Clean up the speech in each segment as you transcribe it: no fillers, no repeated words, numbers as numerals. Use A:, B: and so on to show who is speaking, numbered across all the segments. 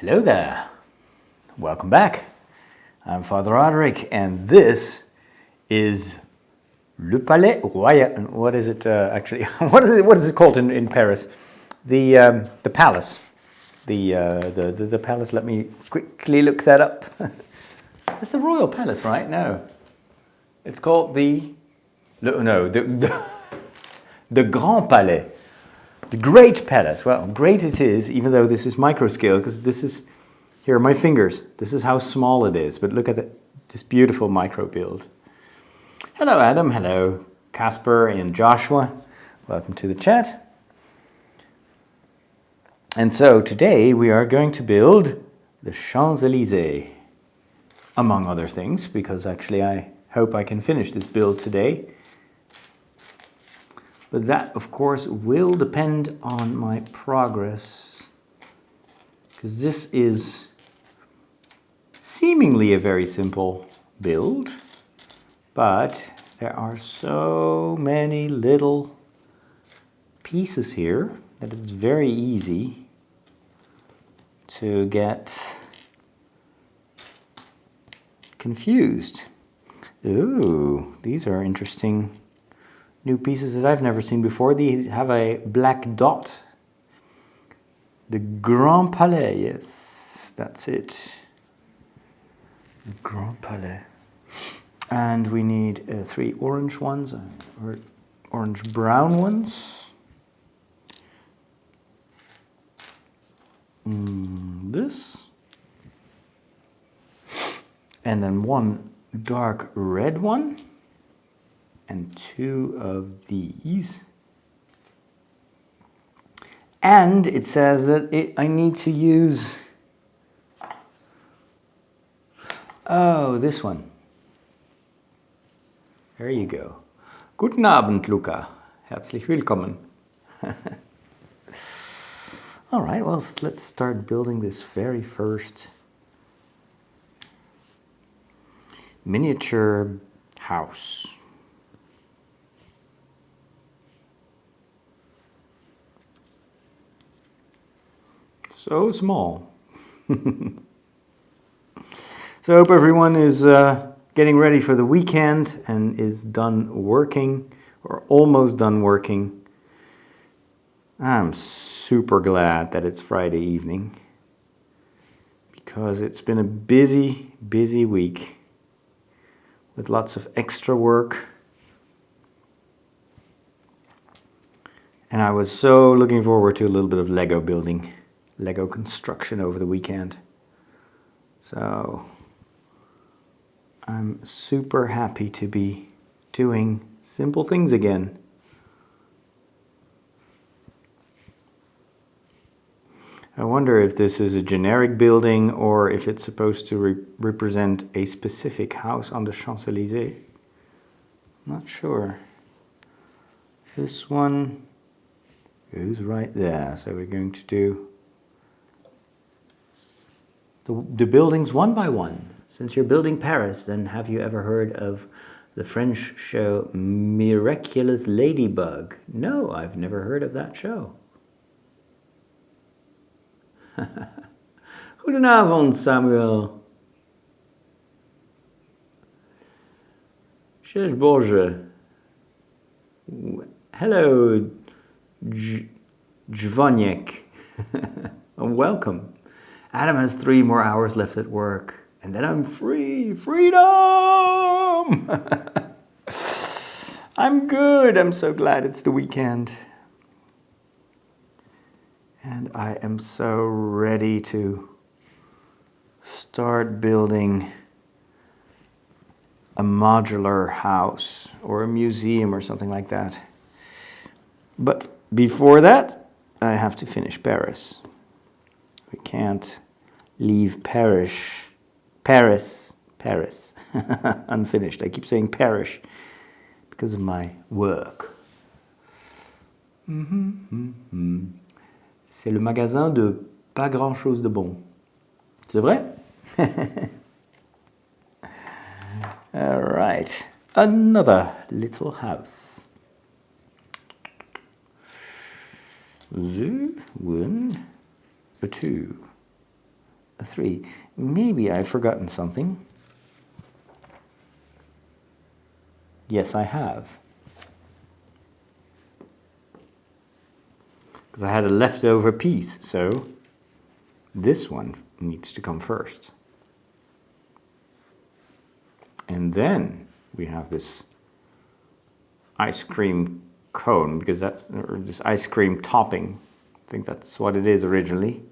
A: Hello there. Welcome back. I'm Father Roderick, and this is Le Palais Royal. What is it actually? What is it called in Paris? The palace. The palace. Let me quickly look that up. It's the Royal Palace, right? No, it's called the Grand Palais. The Great Palace. Well, great it is, even though this is micro scale, because this is, here are my fingers. This is how small it is, but look at this beautiful micro build. Hello, Adam. Hello, Casper and Joshua. Welcome to the chat. And so today we are going to build the Champs-Élysées, among other things, because actually I hope I can finish this build today. But that, of course, will depend on my progress, because this is seemingly a very simple build, but there are so many little pieces here that it's very easy to get confused. Ooh, these are interesting new pieces that I've never seen before. These have a black dot. The Grand Palais, yes, that's it. The Grand Palais. And we need 3 orange ones, or orange brown ones. This. And then 1 dark red one. And 2 of these. And it says that I need to use, oh, this one. There you go. Guten Abend, Luca. Herzlich willkommen. All right, well, let's start building this very first miniature house. So small. So I hope everyone is getting ready for the weekend and is done working, or almost done working. I'm super glad that it's Friday evening, because it's been a busy, busy week with lots of extra work. And I was so looking forward to a little bit of Lego building. Lego construction over the weekend. So I'm super happy to be doing simple things again. I wonder if this is a generic building or if it's supposed to represent a specific house on the Champs-Élysées. Not sure. This one goes right there, so we're going to do the buildings one by one. Since you're building Paris, then have you ever heard of the French show Miraculous Ladybug? No, I've never heard of that show. Goedenavond, Samuel. Cześć Boże. Hello, Dzwoniek. And welcome. Adam has 3 more hours left at work, and then I'm free. Freedom! I'm good. I'm so glad it's the weekend. And I am so ready to start building a modular house or a museum or something like that. But before that, I have to finish Paris. We can't leave Paris unfinished. I keep saying Paris because of my work. C'est le magasin de pas grand-chose de bon. C'est vrai? All right. Another little house. 1, 2. a 3. Maybe I've forgotten something. Yes, I have. Because I had a leftover piece, so this one needs to come first. And then we have this ice cream cone, because that's, or this ice cream topping. I think that's what it is originally.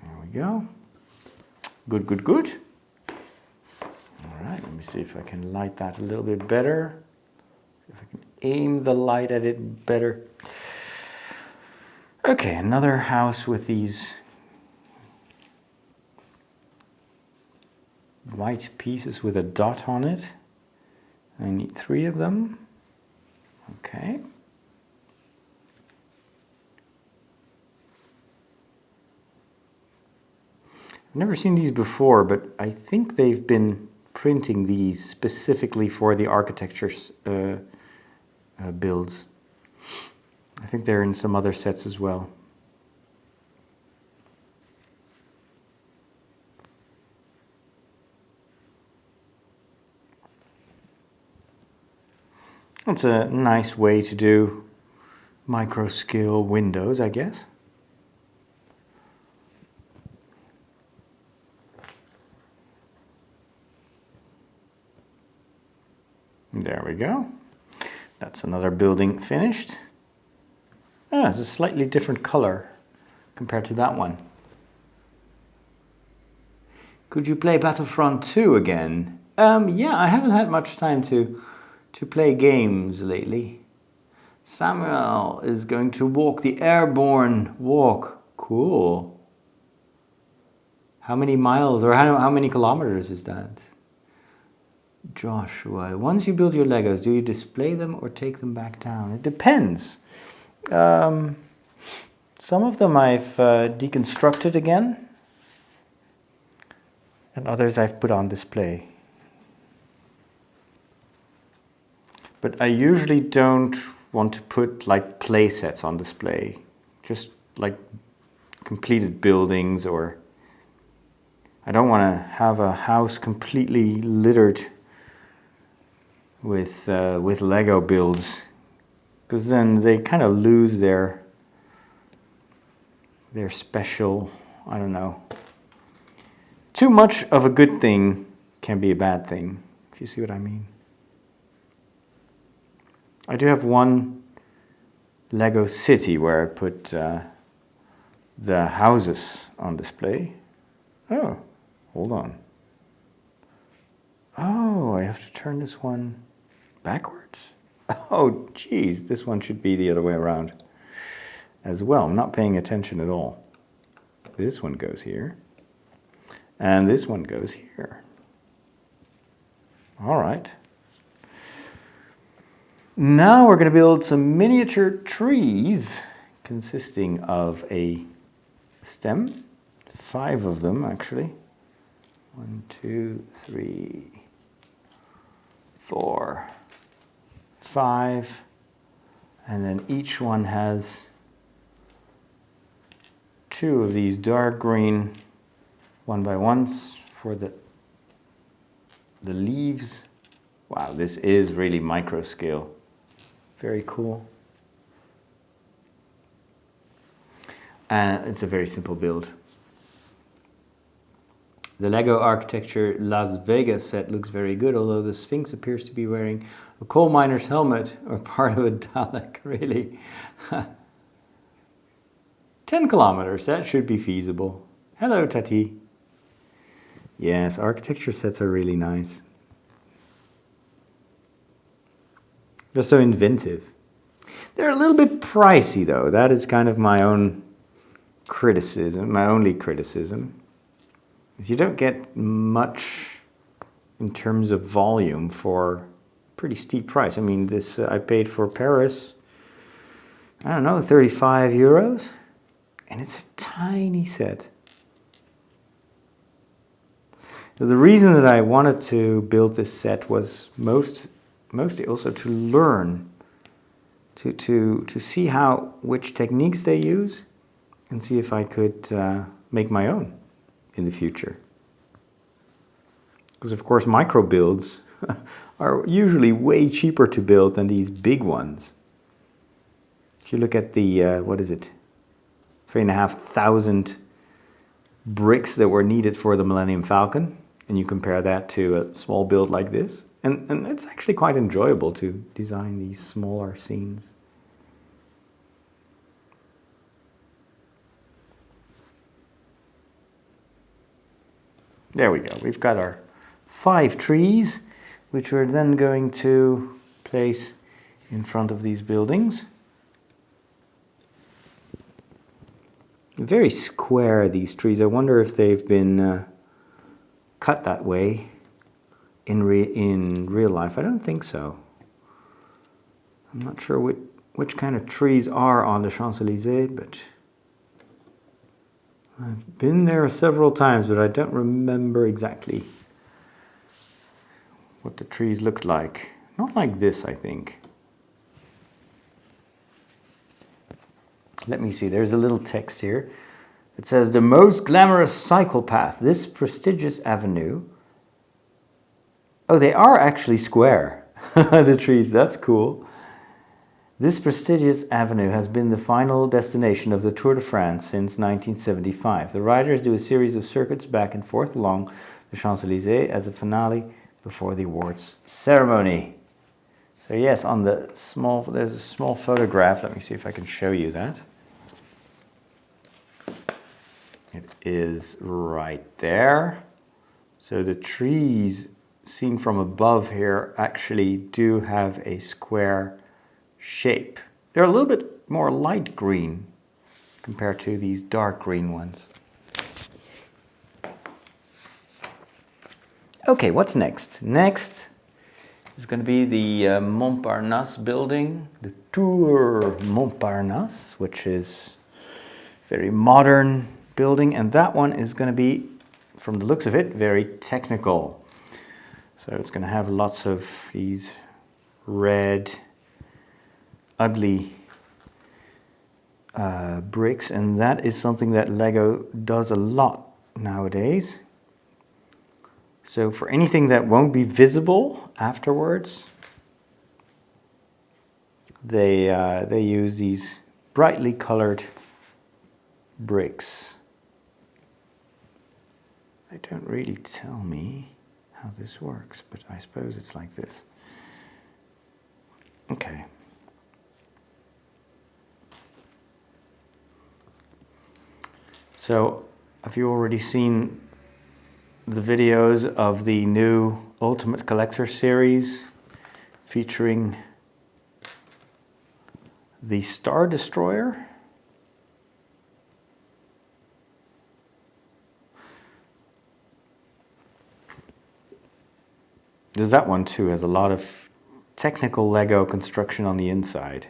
A: There we go. Good, good, good. All right, let me see if I can light that a little bit better. If I can aim the light at it better. Okay, another house with these white pieces with a dot on it. I need 3 of them. Okay. I've never seen these before, but I think they've been printing these specifically for the architecture builds. I think they're in some other sets as well. It's a nice way to do micro scale windows, I guess. There we go. That's another building finished. Ah, it's a slightly different color compared to that one. Could you play Battlefront 2 again? Yeah, I haven't had much time to play games lately. Samuel is going to walk the airborne walk. Cool. How many miles or how many kilometers is that? Joshua, once you build your Legos, do you display them or take them back down? It depends. Some of them I've deconstructed again, and others I've put on display. But I usually don't want to put like play sets on display, just like completed buildings, or I don't want to have a house completely littered with Lego builds, because then they kind of lose their special, I don't know. Too much of a good thing can be a bad thing, if you see what I mean. I do have one Lego city where I put the houses on display. Oh, hold on. Oh, I have to turn this one backwards? Oh, geez, this one should be the other way around as well. I'm not paying attention at all. This one goes here, and this one goes here. All right. Now we're going to build some miniature trees consisting of a stem, 5 of them actually. 1, 2, 3, 4, 5, and then each one has 2 of these dark green 1x1s for the leaves. Wow, this is really micro scale. Very cool. And it's a very simple build. The Lego Architecture Las Vegas set looks very good, although the Sphinx appears to be wearing a coal miner's helmet or part of a Dalek, really. 10 kilometers, that should be feasible. Hello, Tati. Yes, architecture sets are really nice. They're so inventive. They're a little bit pricey, though. That is kind of my own criticism, my only criticism. Is you don't get much in terms of volume for pretty steep price. I mean, this I paid for Paris, I don't know, 35 euros. And it's a tiny set. So the reason that I wanted to build this set was mostly also to learn, to see which techniques they use. and see if I could make my own in the future. Because of course micro builds are usually way cheaper to build than these big ones. If you look at the, what is it, 3,500 bricks that were needed for the Millennium Falcon, and you compare that to a small build like this, and it's actually quite enjoyable to design these smaller scenes. There we go, we've got our 5 trees, which we're then going to place in front of these buildings. Very square, these trees. I wonder if they've been cut that way in real life. I don't think so. I'm not sure which kind of trees are on the Champs-Élysées, but I've been there several times, but I don't remember exactly what the trees looked like. Not like this, I think. Let me see, there's a little text here. It says, the most glamorous cycle path, this prestigious avenue. Oh, they are actually square, the trees, that's cool. This prestigious avenue has been the final destination of the Tour de France since 1975. The riders do a series of circuits back and forth along the Champs-Élysées as a finale before the awards ceremony. So yes, on the there's a small photograph. Let me see if I can show you that. It is right there. So the trees seen from above here actually do have a square shape. They're a little bit more light green compared to these dark green ones. Okay, what's next? Next is going to be the Montparnasse building, the Tour Montparnasse, which is a very modern building, and that one is going to be, from the looks of it, very technical. So it's going to have lots of these red, ugly bricks, and that is something that Lego does a lot nowadays. So for anything that won't be visible afterwards, they use these brightly colored bricks. They don't really tell me how this works, but I suppose it's like this. Okay. So, have you already seen the videos of the new Ultimate Collector series featuring the Star Destroyer? There's that one too, has a lot of technical Lego construction on the inside.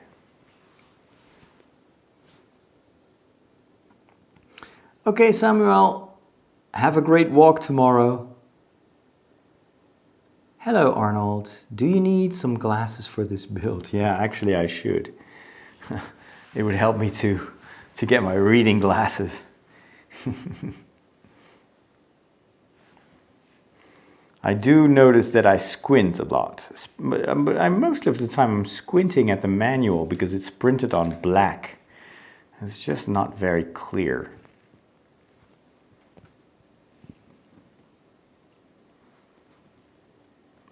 A: Okay, Samuel, have a great walk tomorrow. Hello, Arnold. Do you need some glasses for this build? Yeah, actually I should. It would help me to get my reading glasses. I do notice that I squint a lot, but most of the time I'm squinting at the manual because it's printed on black. It's just not very clear.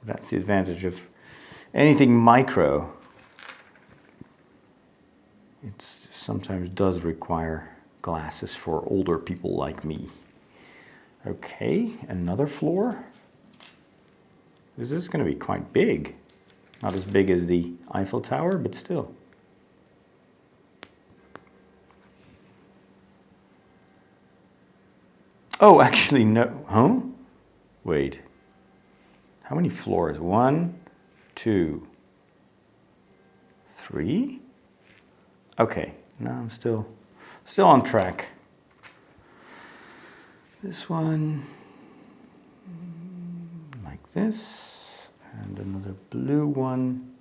A: That's the advantage of anything micro. It sometimes does require glasses for older people like me. Okay, another floor. This is going to be quite big. Not as big as the Eiffel Tower, but still. Oh, actually, no. Huh? Wait. How many floors? 1, 2, 3? Okay, no, I'm still on track. This one, like this, and another blue one.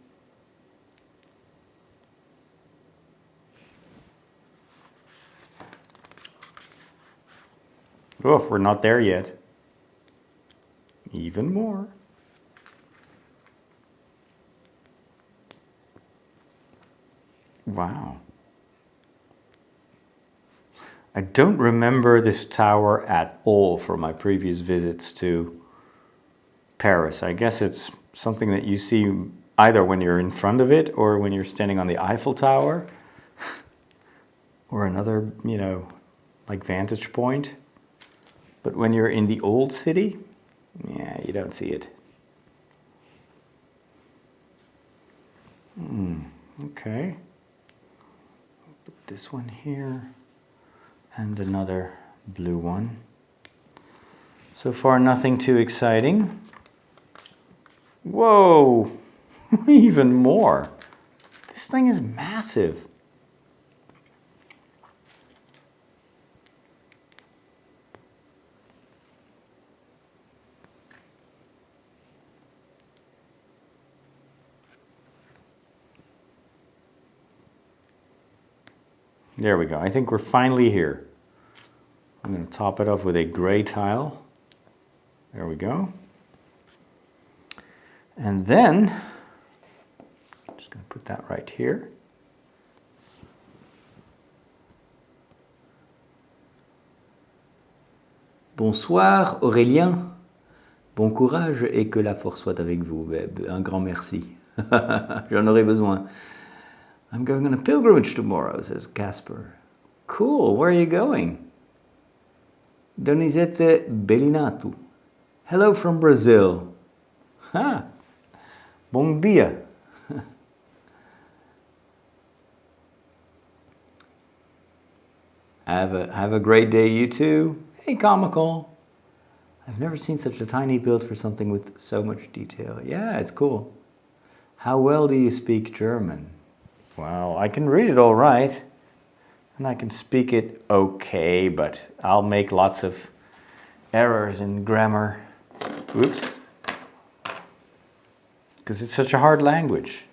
A: Oh, we're not there yet. Even more. Wow. I don't remember this tower at all from my previous visits to Paris. I guess it's something that you see either when you're in front of it or when you're standing on the Eiffel Tower or another, you know, like vantage point. But when you're in the old city, yeah, you don't see it. Okay. Put this one here and another blue one. So far, nothing too exciting. Whoa, even more. This thing is massive. There we go. I think we're finally here. I'm going to top it off with a gray tile. There we go. And then, I'm just going to put that right here. Bonsoir Aurélien. Bon courage et que la force soit avec vous. Un grand merci. J'en aurai besoin. I'm going on a pilgrimage tomorrow, says Casper. Cool, where are you going? Donizete Belinato. Hello from Brazil. Ha! Bom dia. Have a great day, you too. Hey, comical. I've never seen such a tiny build for something with so much detail. Yeah, it's cool. How well do you speak German? Well, I can read it all right, and I can speak it okay, but I'll make lots of errors in grammar. Oops. Because it's such a hard language.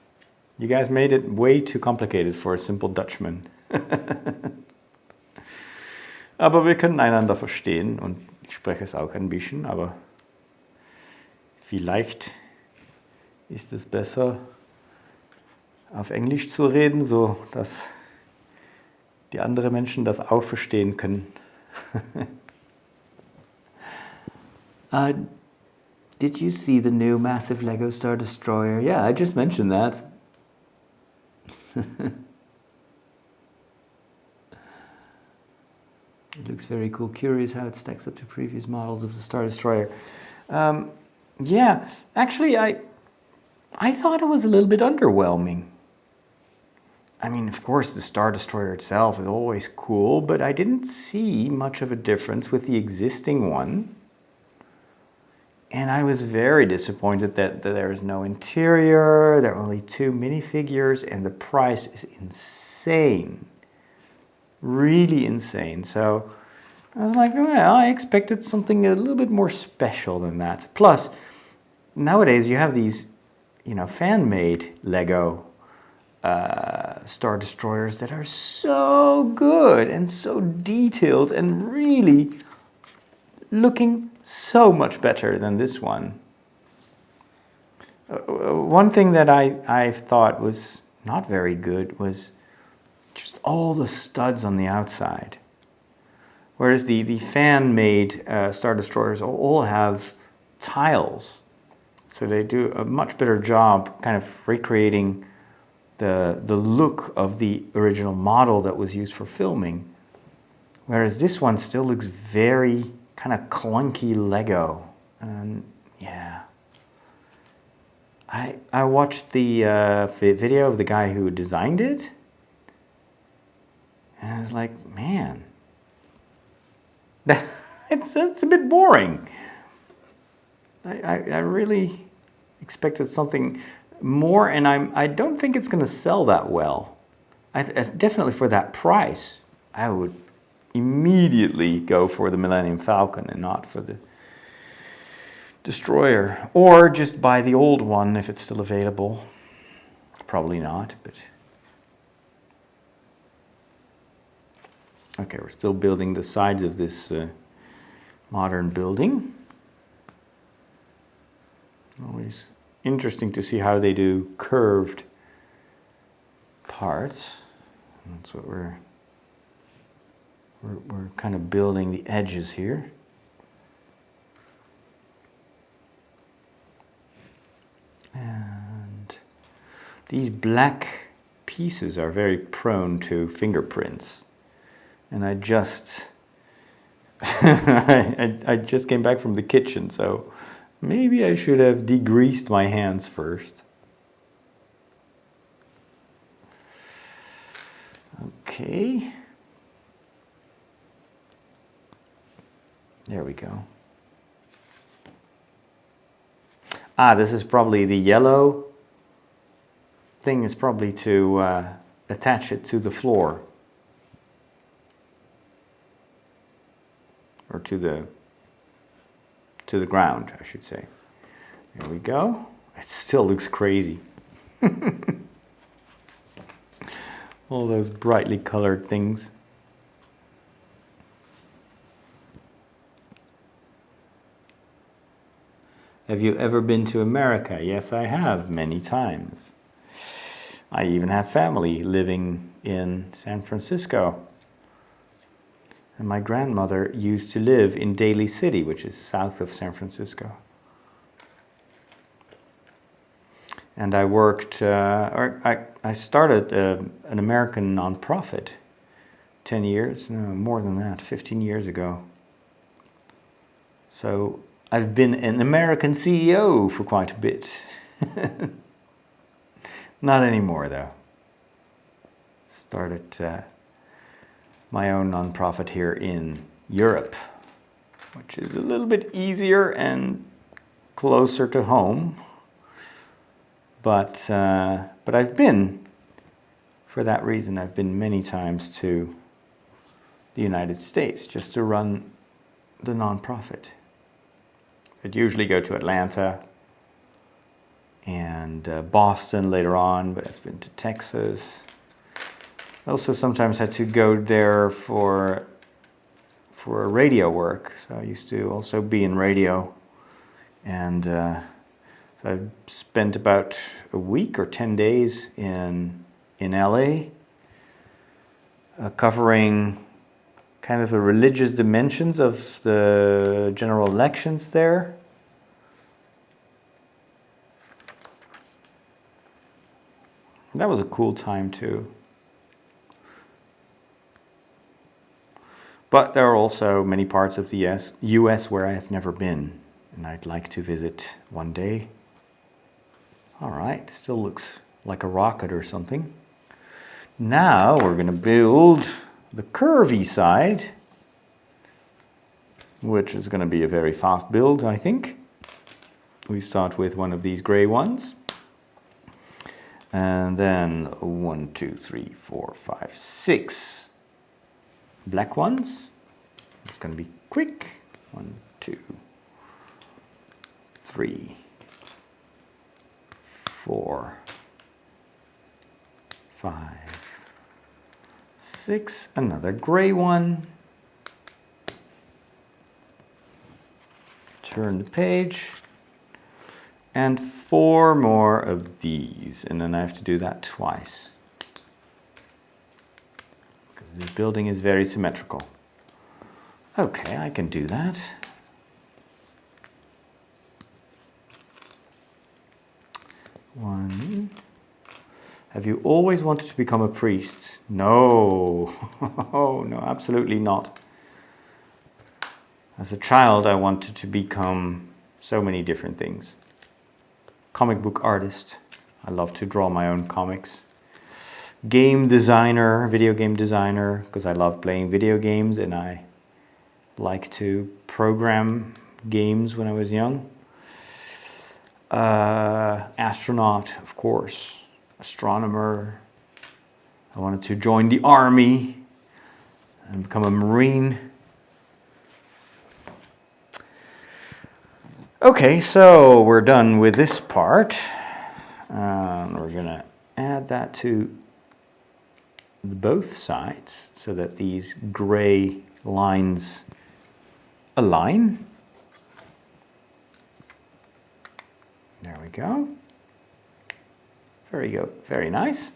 A: You guys made it way too complicated for a simple Dutchman. Aber wir können einander verstehen und ich spreche es auch ein bisschen, aber vielleicht ist es besser, auf Englisch zu reden, so dass die anderen Menschen das auch verstehen können. Did you see the new massive Lego Star Destroyer? Yeah, I just mentioned that. It looks very cool. Curious how it stacks up to previous models of the Star Destroyer. Yeah, actually, I thought it was a little bit underwhelming. I mean, of course, the Star Destroyer itself is always cool, but I didn't see much of a difference with the existing one. And I was very disappointed that there is no interior, there are only 2 minifigures, and the price is insane. Really insane. So I was like, well, I expected something a little bit more special than that. Plus, nowadays you have these, you know, fan-made Lego Star Destroyers that are so good and so detailed and really looking so much better than this one. One thing that I thought was not very good was just all the studs on the outside. Whereas the fan-made Star Destroyers all have tiles. So they do a much better job kind of recreating the look of the original model that was used for filming. Whereas this one still looks very kind of clunky Lego. And yeah. I watched the video of the guy who designed it. And I was like, man, it's a bit boring. I really expected something more, and I don't think it's going to sell that well. Definitely for that price, I would immediately go for the Millennium Falcon and not for the Destroyer. Or just buy the old one if it's still available. Probably not, but... Okay, we're still building the sides of this modern building. Always interesting to see how they do curved parts. That's what we're kind of building the edges here. And these black pieces are very prone to fingerprints. And I just I just came back from the kitchen, so maybe I should have degreased my hands first. Okay. There we go. Ah, this is probably the yellow thing is probably to attach it to the floor. Or to the ground, I should say. There we go. It still looks crazy. All those brightly colored things. Have you ever been to America? Yes, I have, many times. I even have family living in San Francisco. And my grandmother used to live in Daly City, which is south of San Francisco. And I worked, I started an American nonprofit 10 years, no, more than that, 15 years ago. So I've been an American CEO for quite a bit. Not anymore, though. Started my own nonprofit here in Europe, which is a little bit easier and closer to home. But I've been, for that reason, I've been many times to the United States just to run the nonprofit. I'd usually go to Atlanta and Boston later on, but I've been to Texas. I also sometimes had to go there for radio work. So I used to also be in radio. And so I've spent about a week or 10 days in LA, covering kind of the religious dimensions of the general elections there. That was a cool time too. But there are also many parts of the US where I have never been, and I'd like to visit one day. All right, still looks like a rocket or something. Now we're going to build the curvy side, which is going to be a very fast build, I think. We start with one of these gray ones. And then 1, 2, 3, 4, 5, 6 black ones. It's going to be quick. 1, 2, 3, 4, 5, 6. Another gray one. Turn the page. And 4 more of these. And then I have to do that twice. This building is very symmetrical. Okay, I can do that. One. Have you always wanted to become a priest? No. Oh, no, absolutely not. As a child, I wanted to become so many different things. Comic book artist. I love to draw my own comics. Game designer, video game designer, because I love playing video games and I like to program games when I was young. Astronaut, of course. Astronomer. I wanted to join the army and become a Marine. Okay, so we're done with this part. We're going to add that to both sides so that these gray lines a line. There we go. Very nice.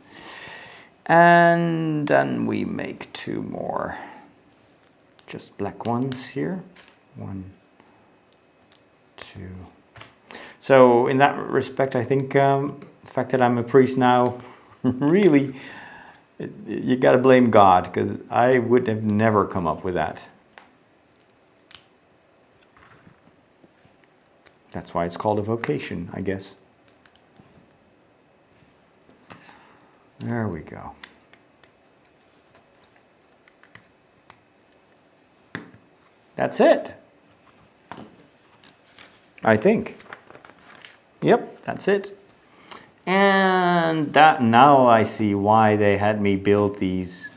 A: And then we make 2 more, just black ones here. 1, 2. So in that respect, I think the fact that I'm a priest now, really, you got to blame God, because I would have never come up with that. That's why it's called a vocation, I guess. There we go. That's it. I think. Yep, that's it. And that now I see why they had me build these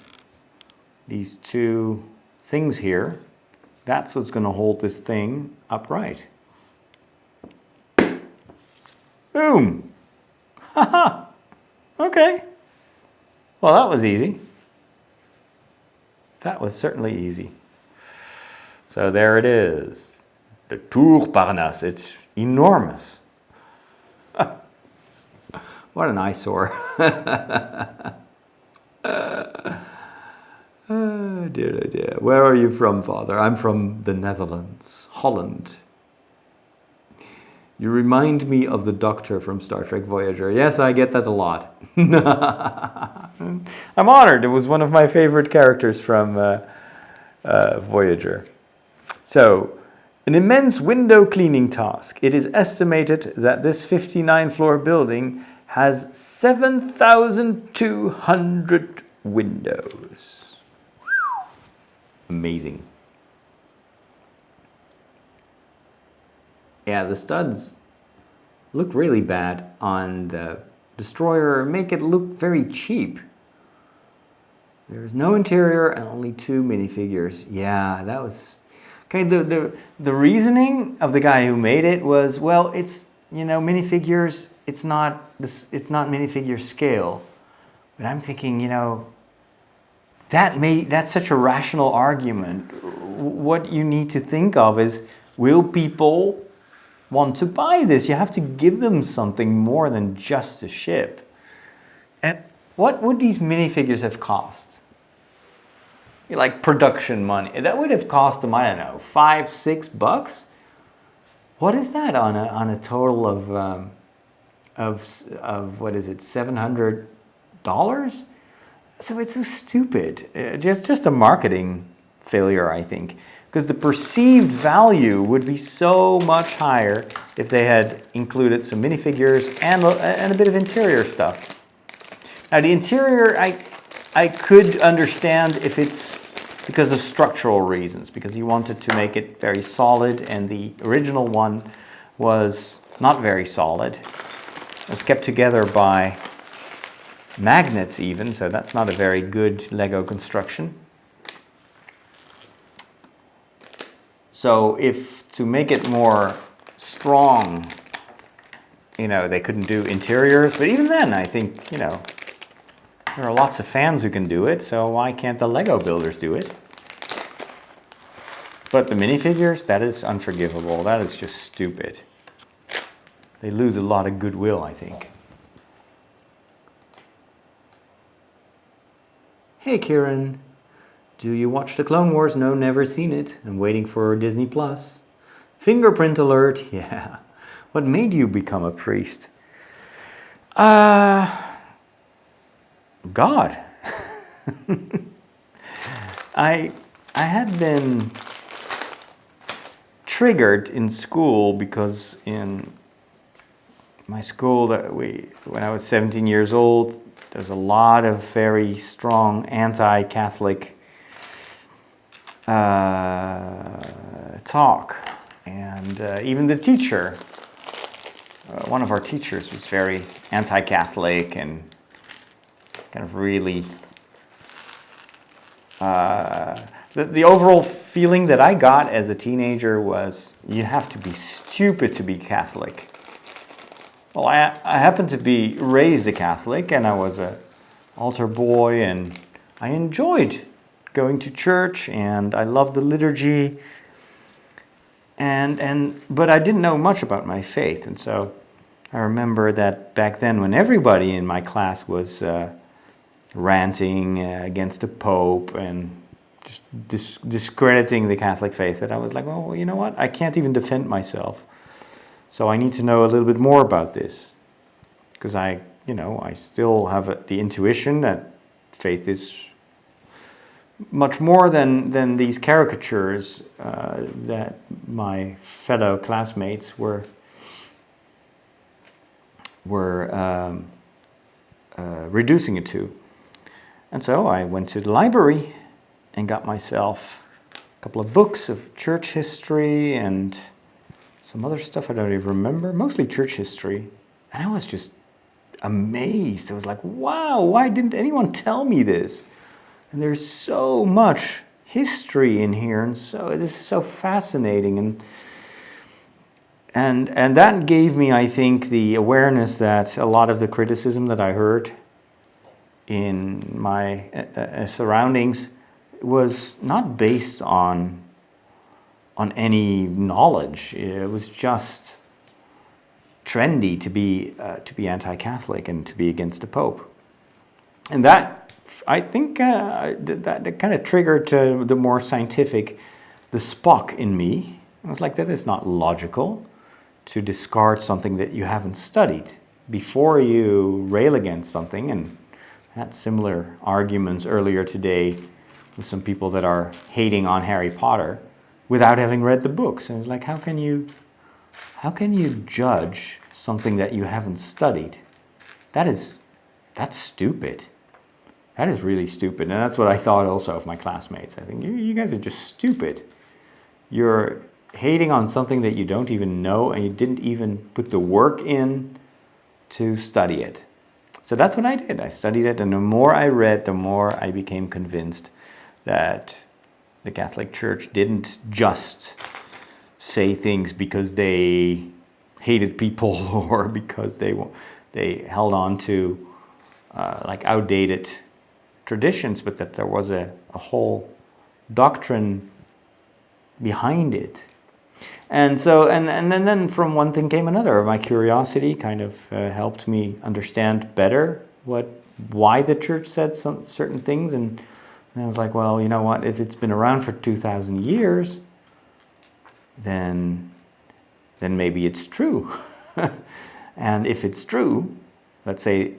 A: 2 things here. That's what's going to hold this thing upright. Boom! Haha! Okay. Well, that was easy. That was certainly easy. So there it is. The Tour Parnasse. It's enormous. What an eyesore. Oh, dear, oh dear. Where are you from, Father? I'm from the Netherlands, Holland. You remind me of the Doctor from Star Trek Voyager. Yes, I get that a lot. I'm honored. It was one of my favorite characters from Voyager. So, an immense window cleaning task. It is estimated that this 59-floor building has 7,200 windows. Amazing. Yeah, the studs look really bad on the destroyer, make it look very cheap. There's no interior and only 2 minifigures. Yeah, that was... Okay, the reasoning of the guy who made it was, well, it's, you know, minifigures, it's not minifigure scale. But I'm thinking, you know, that's such a rational argument. What you need to think of is, will people want to buy this? You have to give them something more than just a ship. And what would these minifigures have cost? Like production money. That would have cost them, I don't know, $5-6. What is that on a total of what is it, $700? So it's so stupid. Just a marketing failure, I think. Because the perceived value would be so much higher if they had included some minifigures and a bit of interior stuff. Now the interior, I could understand if it's because of structural reasons, because he wanted to make it very solid, and the original one was not very solid. It was kept together by magnets even, so that's not a very good Lego construction. So if to make it more strong, you know, they couldn't do interiors, but even then I think, you know, there are lots of fans who can do it, so why can't the Lego builders do it? But the minifigures, that is unforgivable. That is just stupid. They lose a lot of goodwill, I think. Hey Kieran, do you watch the Clone Wars? No, never seen it. I'm waiting for Disney Plus. Fingerprint alert, yeah. What made you become a priest? God. I had been triggered in school because in my school when I was 17 years old, there's a lot of very strong anti-Catholic talk, and even the teacher, one of our teachers was very anti-Catholic and kind of really, the overall feeling that I got as a teenager was, you have to be stupid to be Catholic. Well, I happened to be raised a Catholic, and I was an altar boy, and I enjoyed going to church, and I loved the liturgy. But I didn't know much about my faith, and so I remember that back then, when everybody in my class was ranting against the Pope and just discrediting the Catholic faith, that I was like, well, you know what? I can't even defend myself, so I need to know a little bit more about this, because I still have the intuition that faith is much more than these caricatures that my fellow classmates were reducing it to. And so I went to the library and got myself a couple of books of church history and some other stuff I don't even remember, mostly church history. And I was just amazed. I was like, wow, why didn't anyone tell me this? And there's so much history in here, and so this is so fascinating. And that gave me, I think, the awareness that a lot of the criticism that I heard in my surroundings was not based on any knowledge. It was just trendy to be anti-Catholic and to be against the Pope, and that, I think, that kind of triggered the more scientific, the Spock in me. I was like, that is not logical to discard something that you haven't studied before you rail against something. And I had similar arguments earlier today with some people that are hating on Harry Potter without having read the books. And I was like, how can you judge something that you haven't studied? That's stupid. That is really stupid. And that's what I thought also of my classmates. I think you guys are just stupid. You're hating on something that you don't even know, and you didn't even put the work in to study it. So that's what I did. I studied it, and the more I read, the more I became convinced that the Catholic Church didn't just say things because they hated people or because they held on to like outdated traditions, but that there was a whole doctrine behind it. And so, and then from one thing came another. My curiosity kind of helped me understand better why the church said certain things. And I was like, well, you know what? If it's been around for 2,000 years, then maybe it's true. And if it's true, let's say,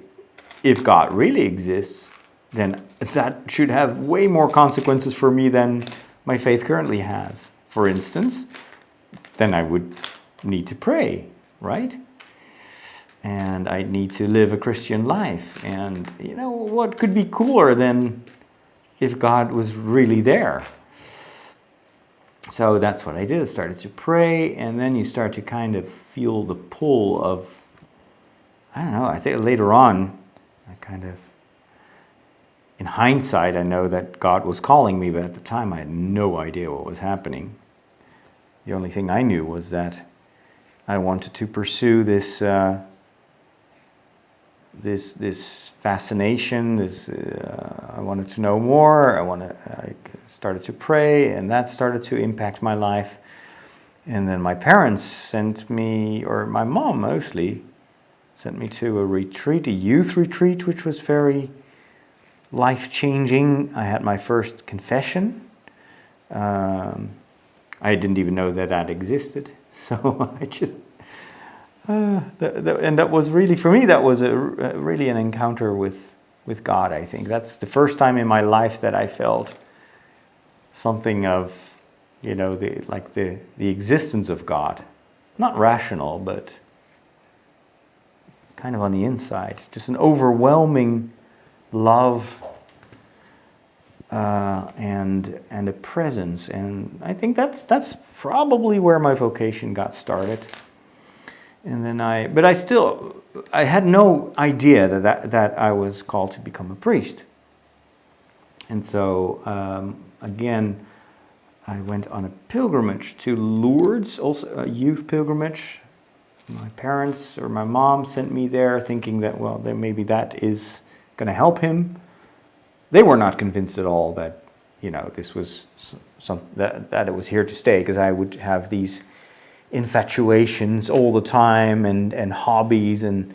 A: if God really exists, then that should have way more consequences for me than my faith currently has. For instance, then I would need to pray, right? And I need to live a Christian life. And what could be cooler than if God was really there? So that's what I did. I started to pray, and then you start to kind of feel the pull of, I don't know, I think later on, in hindsight, I know that God was calling me, but at the time I had no idea what was happening. The only thing I knew was that I wanted to pursue this fascination. I wanted to know more. I started to pray, and that started to impact my life. And then my parents sent me, or my mom mostly, sent me to a retreat, a youth retreat, which was very life-changing. I had my first confession. I didn't even know that existed. So I just, and that was really, for me, that was really an encounter with God, I think. That's the first time in my life that I felt something of, the existence of God. Not rational, but kind of on the inside. Just an overwhelming love and a presence. And I think that's probably where my vocation got started. And then I had no idea that I was called to become a priest. And so, again, I went on a pilgrimage to Lourdes, also a youth pilgrimage. My parents or my mom sent me there thinking that, well, then maybe that is going to help him. They were not convinced at all that, this was that it was here to stay, because I would have these infatuations all the time and hobbies. And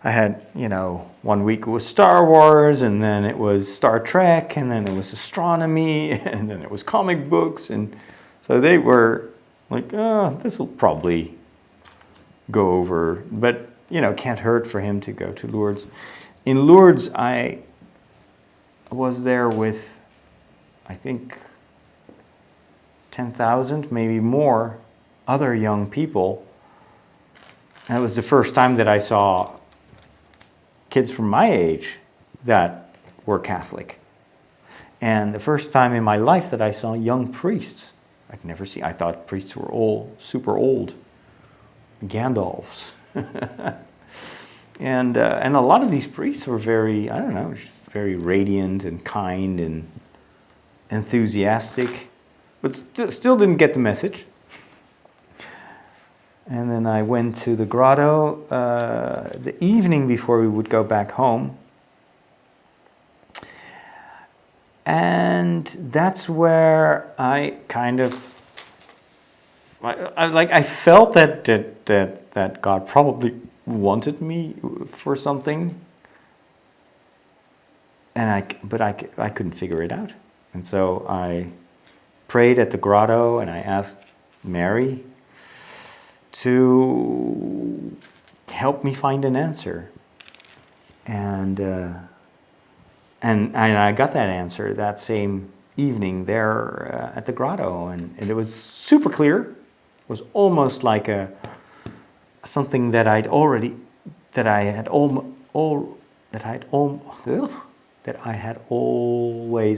A: I had, you know, one week it was Star Wars, and then it was Star Trek, and then it was astronomy, and then it was comic books. And so they were like, oh, this will probably go over. But, you know, can't hurt for him to go to Lourdes. In Lourdes, I was there with, I think, 10,000, maybe more, other young people. And it was the first time that I saw kids from my age that were Catholic. And the first time in my life that I saw young priests. I'd never seen, I thought priests were all super old. Gandalfs. And a lot of these priests were very, I don't know, just very radiant and kind and enthusiastic, but still didn't get the message. And then I went to the grotto the evening before we would go back home. And that's where I kind of, I felt that God probably wanted me for something, and I couldn't figure it out. And so I prayed at the grotto, and I asked Mary to help me find an answer. And I got that answer that same evening there at the grotto, and it was super clear. It was almost like something that I had always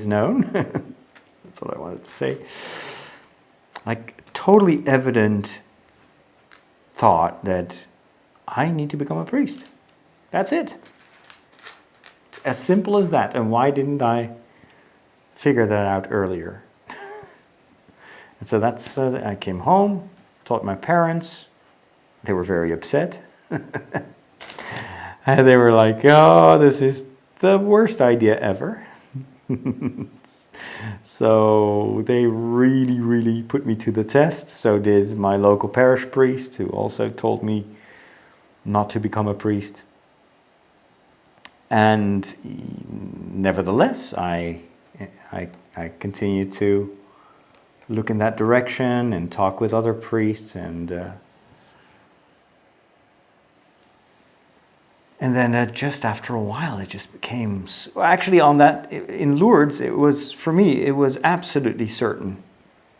A: known. That's what I wanted to say. Like totally evident thought that I need to become a priest. That's it. It's as simple as that. And why didn't I figure that out earlier? And so that's, I came home, told my parents. They were very upset. And they were like, oh, this is the worst idea ever. So they really, really put me to the test. So did my local parish priest, who also told me not to become a priest. And nevertheless, I continued to look in that direction and talk with other priests, and then just after a while, it just became, actually on that, in Lourdes, it was, for me, it was absolutely certain.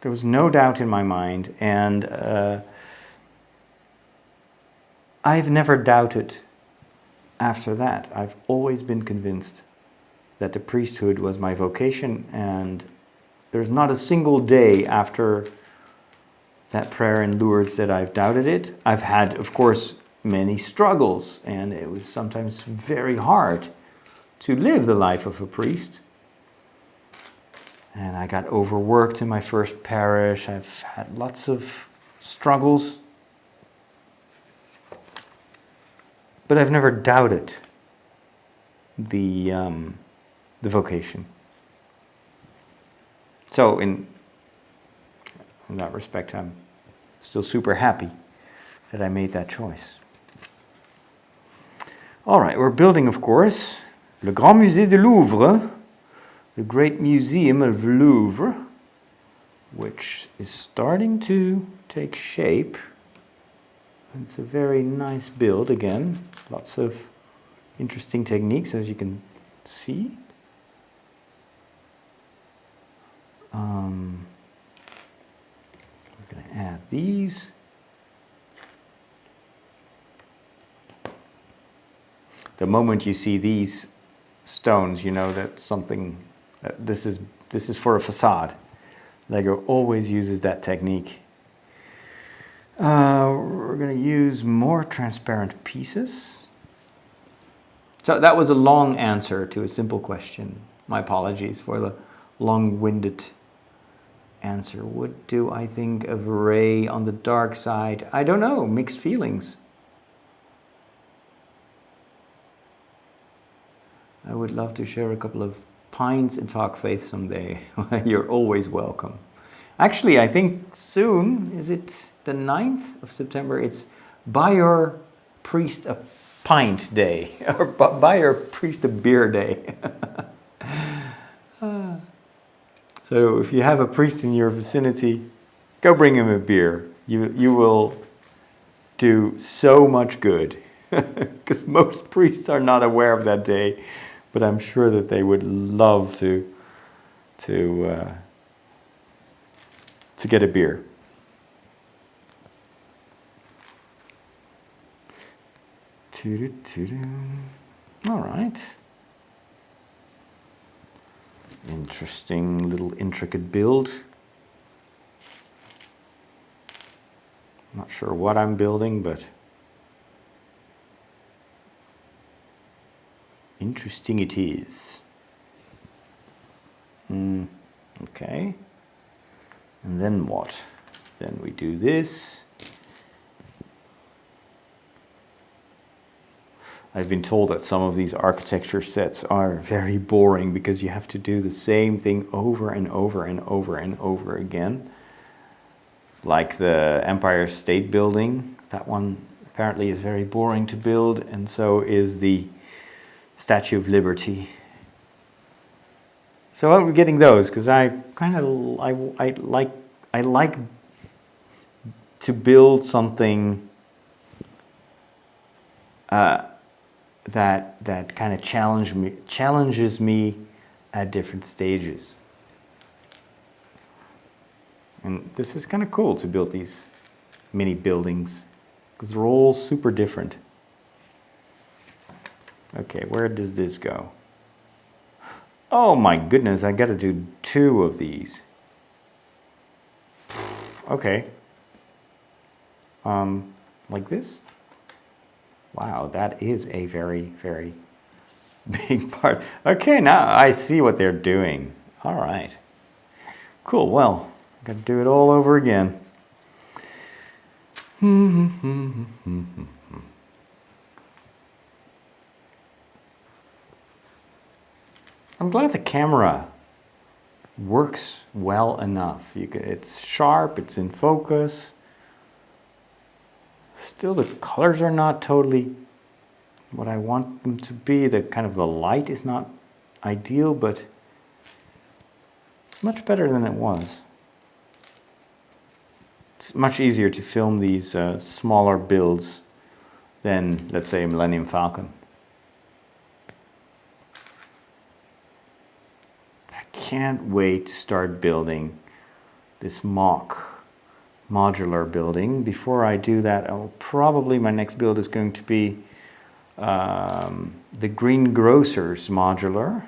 A: There was no doubt in my mind, and I've never doubted after that. I've always been convinced that the priesthood was my vocation, and there's not a single day after that prayer in Lourdes that I've doubted it. I've had, of course, many struggles, and it was sometimes very hard to live the life of a priest. And I got overworked in my first parish. I've had lots of struggles, but I've never doubted the vocation. So in that respect, I'm still super happy that I made that choice. All right, we're building, of course, Le Grand Musée du Louvre, the Great Museum of Louvre, which is starting to take shape. It's a very nice build again. Lots of interesting techniques, as you can see. We're going to add these. The moment you see these stones, you know that something, this is for a facade. Lego always uses that technique. We're going to use more transparent pieces. So that was a long answer to a simple question. My apologies for the long-winded answer. What do I think of Ray on the dark side? I don't know, mixed feelings. I would love to share a couple of pints and talk faith someday. You're always welcome. Actually, I think soon, is it the 9th of September? It's buy your priest a pint day, or buy your priest a beer day. So if you have a priest in your vicinity, go bring him a beer. You will do so much good, because most priests are not aware of that day, but I'm sure that they would love to get a beer. All right. Interesting little intricate build. Not sure what I'm building, but interesting it is. Okay. And then what? Then we do this. I've been told that some of these architecture sets are very boring because you have to do the same thing over and over and over and over again. Like the Empire State Building. That one apparently is very boring to build, and so is the Statue of Liberty. So I'm getting those because I like to build something that kind of challenges me at different stages. And this is kind of cool to build these mini buildings because they're all super different. Okay, where does this go? Oh my goodness, I got to do 2 of these. Okay. Like this? Wow, that is a very, very big part. Okay, now I see what they're doing. All right. Cool, well, got to do it all over again. I'm glad the camera works well enough. It's sharp, it's in focus. Still, the colors are not totally what I want them to be. The kind of the light is not ideal, but it's much better than it was. It's much easier to film these smaller builds than, let's say, Millennium Falcon. I can't wait to start building this modular building. Before I do that, probably my next build is going to be the Greengrocers modular,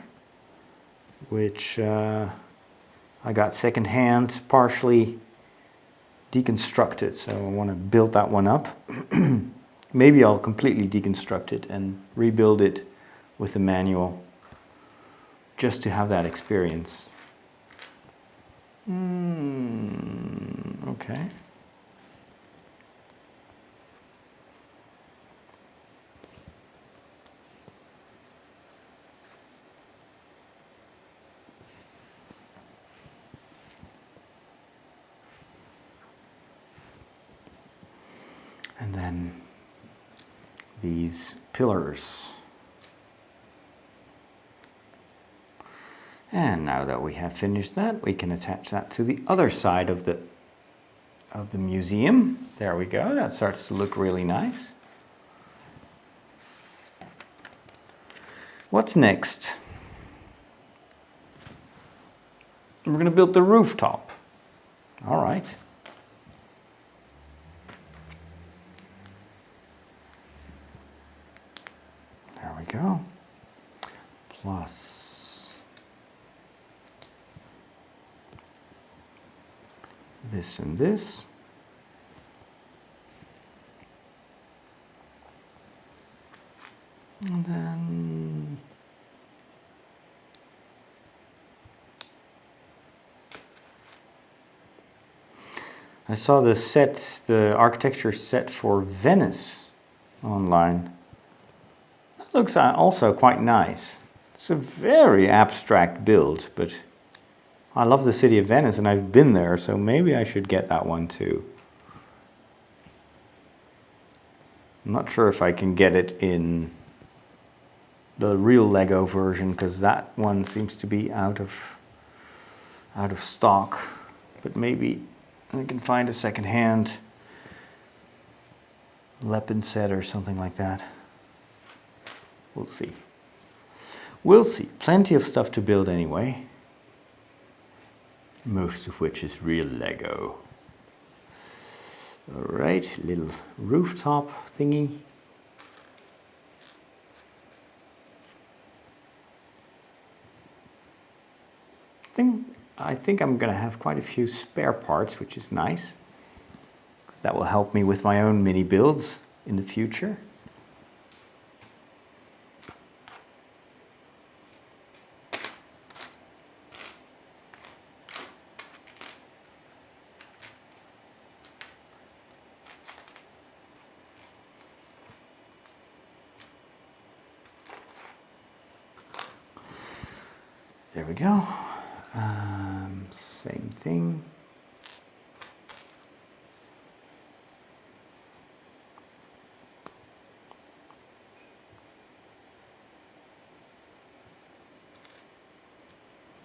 A: which I got secondhand, partially deconstructed, so I want to build that one up. Maybe I'll completely deconstruct it and rebuild it with the manual, just to have that experience. Okay. And then these pillars. And now that we have finished that, we can attach that to the other side of the museum. There we go. That starts to look really nice. What's next? We're going to build the rooftop. All right. There we go. Plus this and this. And then I saw the architecture set for Venice online. That looks also quite nice. It's a very abstract build, but I love the city of Venice and I've been there, so maybe I should get that one too. I'm not sure if I can get it in the real Lego version because that one seems to be out of stock, but maybe I can find a second-hand Leppen set or something like that. We'll see. We'll see. Plenty of stuff to build anyway. Most of which is real Lego. Alright, little rooftop thingy. I think I'm going to have quite a few spare parts, which is nice. That will help me with my own mini builds in the future. There we go. Same thing.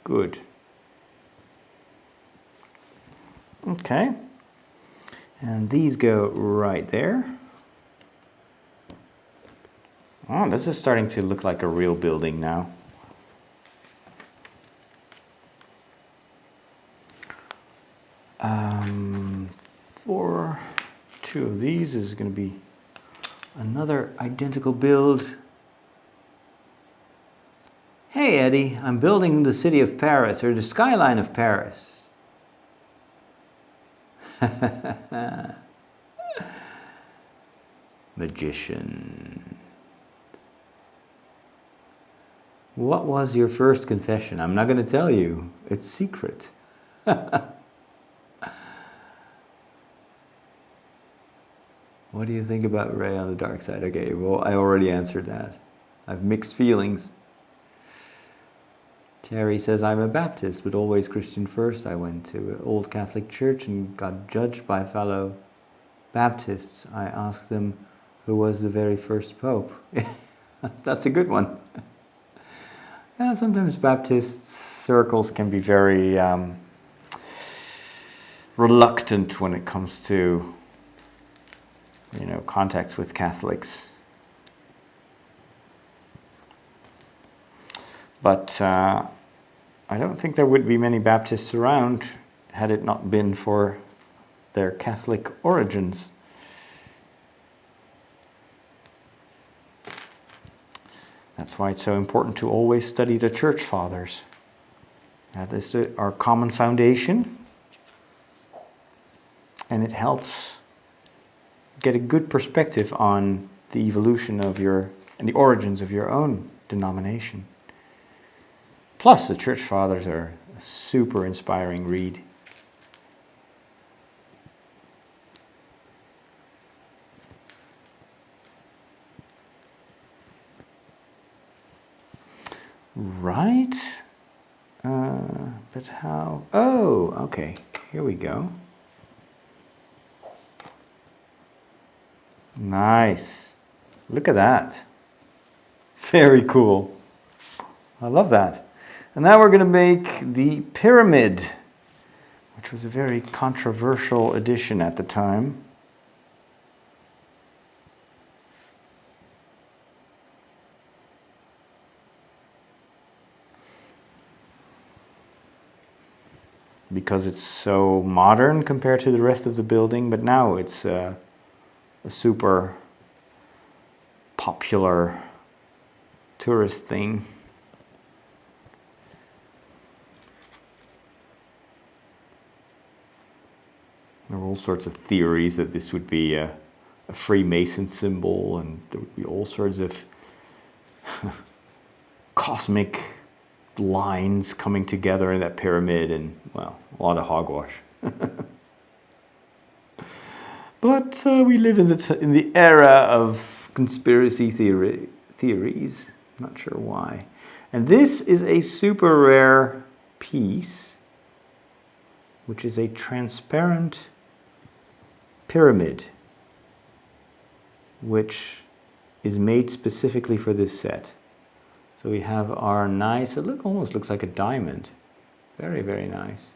A: Good. Okay. And these go right there. Oh, this is starting to look like a real building now. For two of these is going to be another identical build. Hey Eddie, I'm building the city of Paris, or the skyline of Paris. Magician. What was your first confession? I'm not going to tell you. It's secret. What do you think about Ray on the dark side? Okay, well, I already answered that. I have mixed feelings. Terry says, I'm a Baptist, but always Christian first. I went to an old Catholic church and got judged by fellow Baptists. I asked them who was the very first pope. That's a good one. Yeah, sometimes Baptist circles can be very reluctant when it comes to, you know, contacts with Catholics. But I don't think there would be many Baptists around had it not been for their Catholic origins. That's why it's so important to always study the Church Fathers. That is our common foundation, and it helps get a good perspective on the evolution of and the origins of your own denomination. Plus, the Church Fathers are a super inspiring read. Right. But how? Oh, okay. Here we go. Nice. Look at that. Very cool. I love that. And now we're going to make the pyramid, which was a very controversial addition at the time. Because it's so modern compared to the rest of the building, but now it's a super popular tourist thing. There were all sorts of theories that this would be a Freemason symbol, and there would be all sorts of cosmic lines coming together in that pyramid, and, well, a lot of hogwash. But we live in the era of conspiracy theories. I'm not sure why. And this is a super rare piece. which is a transparent pyramid, which is made specifically for this set. So we have our nice, it almost looks like a diamond. Very, very nice.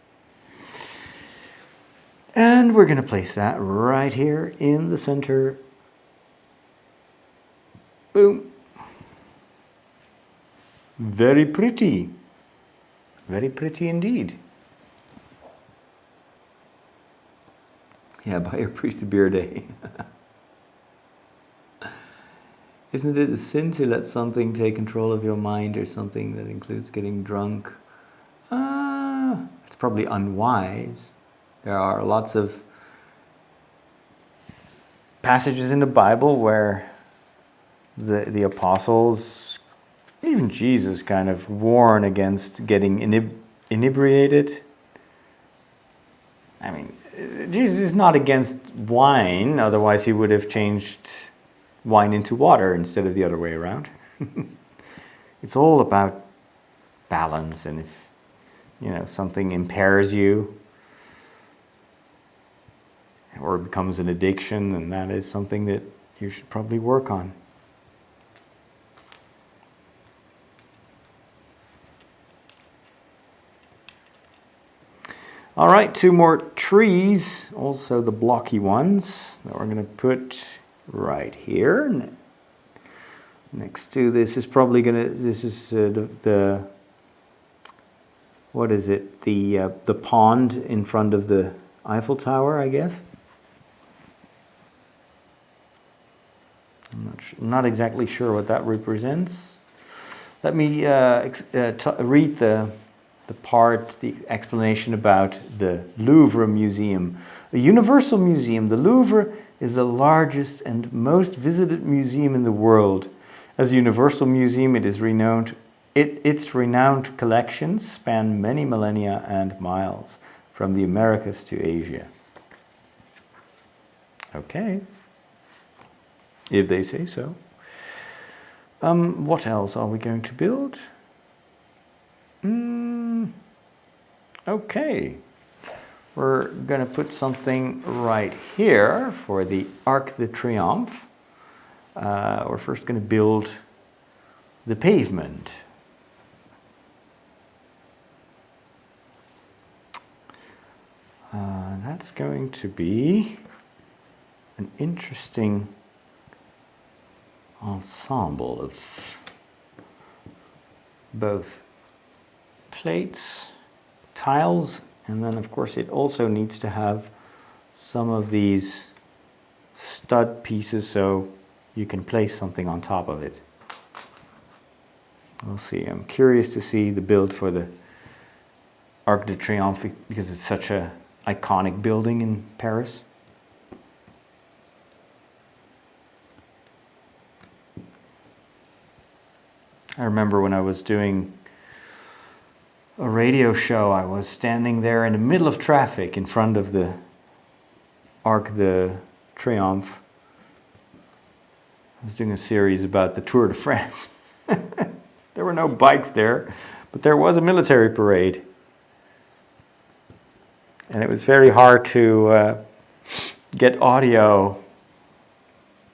A: And we're going to place that right here in the center. Boom. Very pretty. Very pretty indeed. Yeah, buy your priest a beer day. Isn't it a sin to let something take control of your mind, or something that includes getting drunk? It's probably unwise. There are lots of passages in the Bible where the apostles, even Jesus, kind of warn against getting inebriated. I mean, Jesus is not against wine, otherwise he would have changed wine into water instead of the other way around. It's all about balance, and if something impairs you or becomes an addiction, then that is something that you should probably work on. All right, 2 more trees, also the blocky ones, that we're going to put right here. Next to this is probably going to, this is the what is it? The pond in front of the Eiffel Tower, I guess. I'm not exactly sure what that represents. Let me read the explanation about the Louvre Museum. A universal museum, the Louvre is the largest and most visited museum in the world. As a universal museum, its renowned collections span many millennia and miles, from the Americas to Asia. Okay, if they say so. What else are we going to build? Okay, we're going to put something right here for the Arc de Triomphe. We're first going to build the pavement. That's going to be an interesting ensemble of both plates, tiles, and then of course it also needs to have some of these stud pieces so you can place something on top of it. We'll see. I'm curious to see the build for the Arc de Triomphe because it's such an iconic building in Paris. I remember when I was doing a radio show, I was standing there in the middle of traffic in front of the Arc de Triomphe. I was doing a series about the Tour de France. There were no bikes there, but there was a military parade. And it was very hard to get audio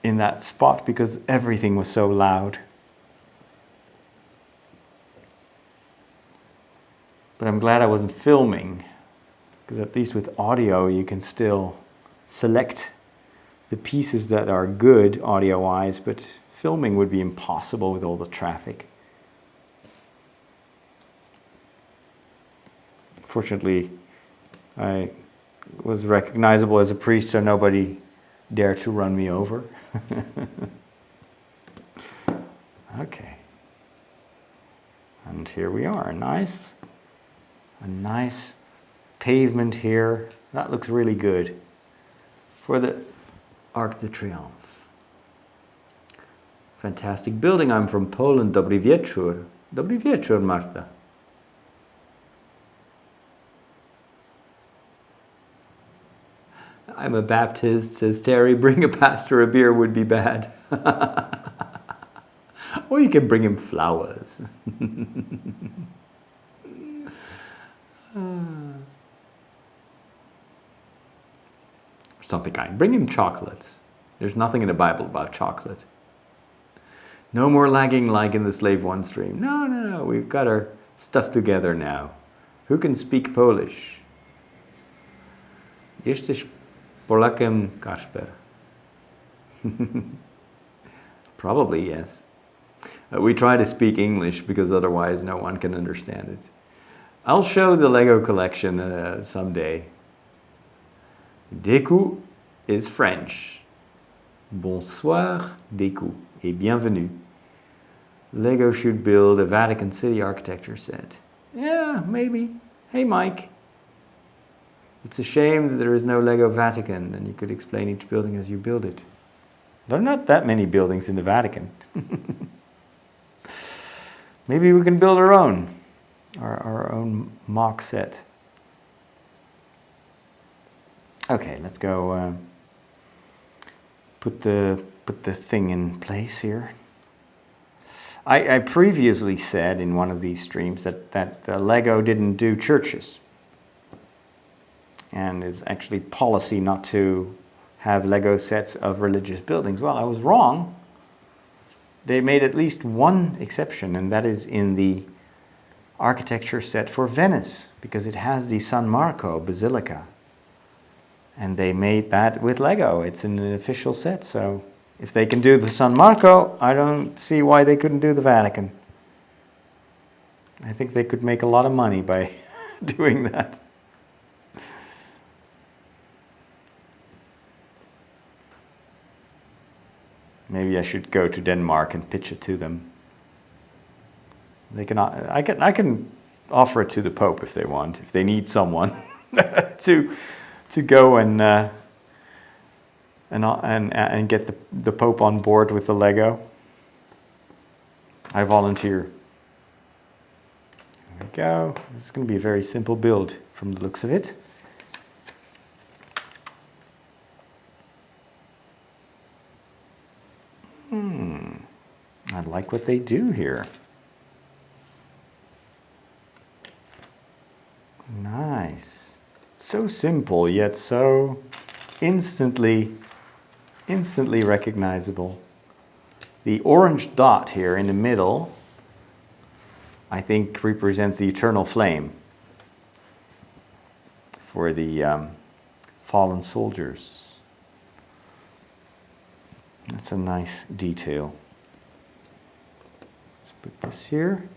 A: in that spot because everything was so loud. But I'm glad I wasn't filming, because at least with audio you can still select the pieces that are good audio-wise, but filming would be impossible with all the traffic. Fortunately, I was recognizable as a priest, so nobody dared to run me over. Okay. And here we are, a nice pavement here. That looks really good for the Arc de Triomphe. Fantastic building. I'm from Poland. Dobry wieczór. Dobry wieczór, Marta. I'm a Baptist, says Terry. Bring a pastor a beer would be bad. Or you can bring him flowers. something kind. Bring him chocolates. There's nothing in the Bible about chocolate. No more lagging like in the Slave One stream. No, no, no. We've got our stuff together now. Who can speak Polish? Jesteś Polakiem, Kasper? Probably, yes. We try to speak English because otherwise no one can understand it. I'll show the Lego collection someday. Deku is French. Bonsoir, Deku, et bienvenue. Lego should build a Vatican City architecture set. Yeah, maybe. Hey, Mike. It's a shame that there is no Lego Vatican, and you could explain each building as you build it. There are not that many buildings in the Vatican. Maybe we can build our own mock set. Okay, let's go put the thing in place here. I previously said in one of these streams that Lego didn't do churches. And it's actually policy not to have Lego sets of religious buildings. Well, I was wrong. They made at least one exception, and that is in the architecture set for Venice, because it has the San Marco Basilica. And they made that with Lego. It's in an official set, so if they can do the San Marco, I don't see why they couldn't do the Vatican. I think they could make a lot of money by doing that. Maybe I should go to Denmark and pitch it to them. They can. I can offer it to the Pope if they want. If they need someone to go and get the Pope on board with the Lego. I volunteer. There we go. This is going to be a very simple build from the looks of it. I like what they do here. Nice. So simple, yet so instantly recognizable. The orange dot here in the middle, I think, represents the eternal flame for the fallen soldiers. That's a nice detail. Let's put this here.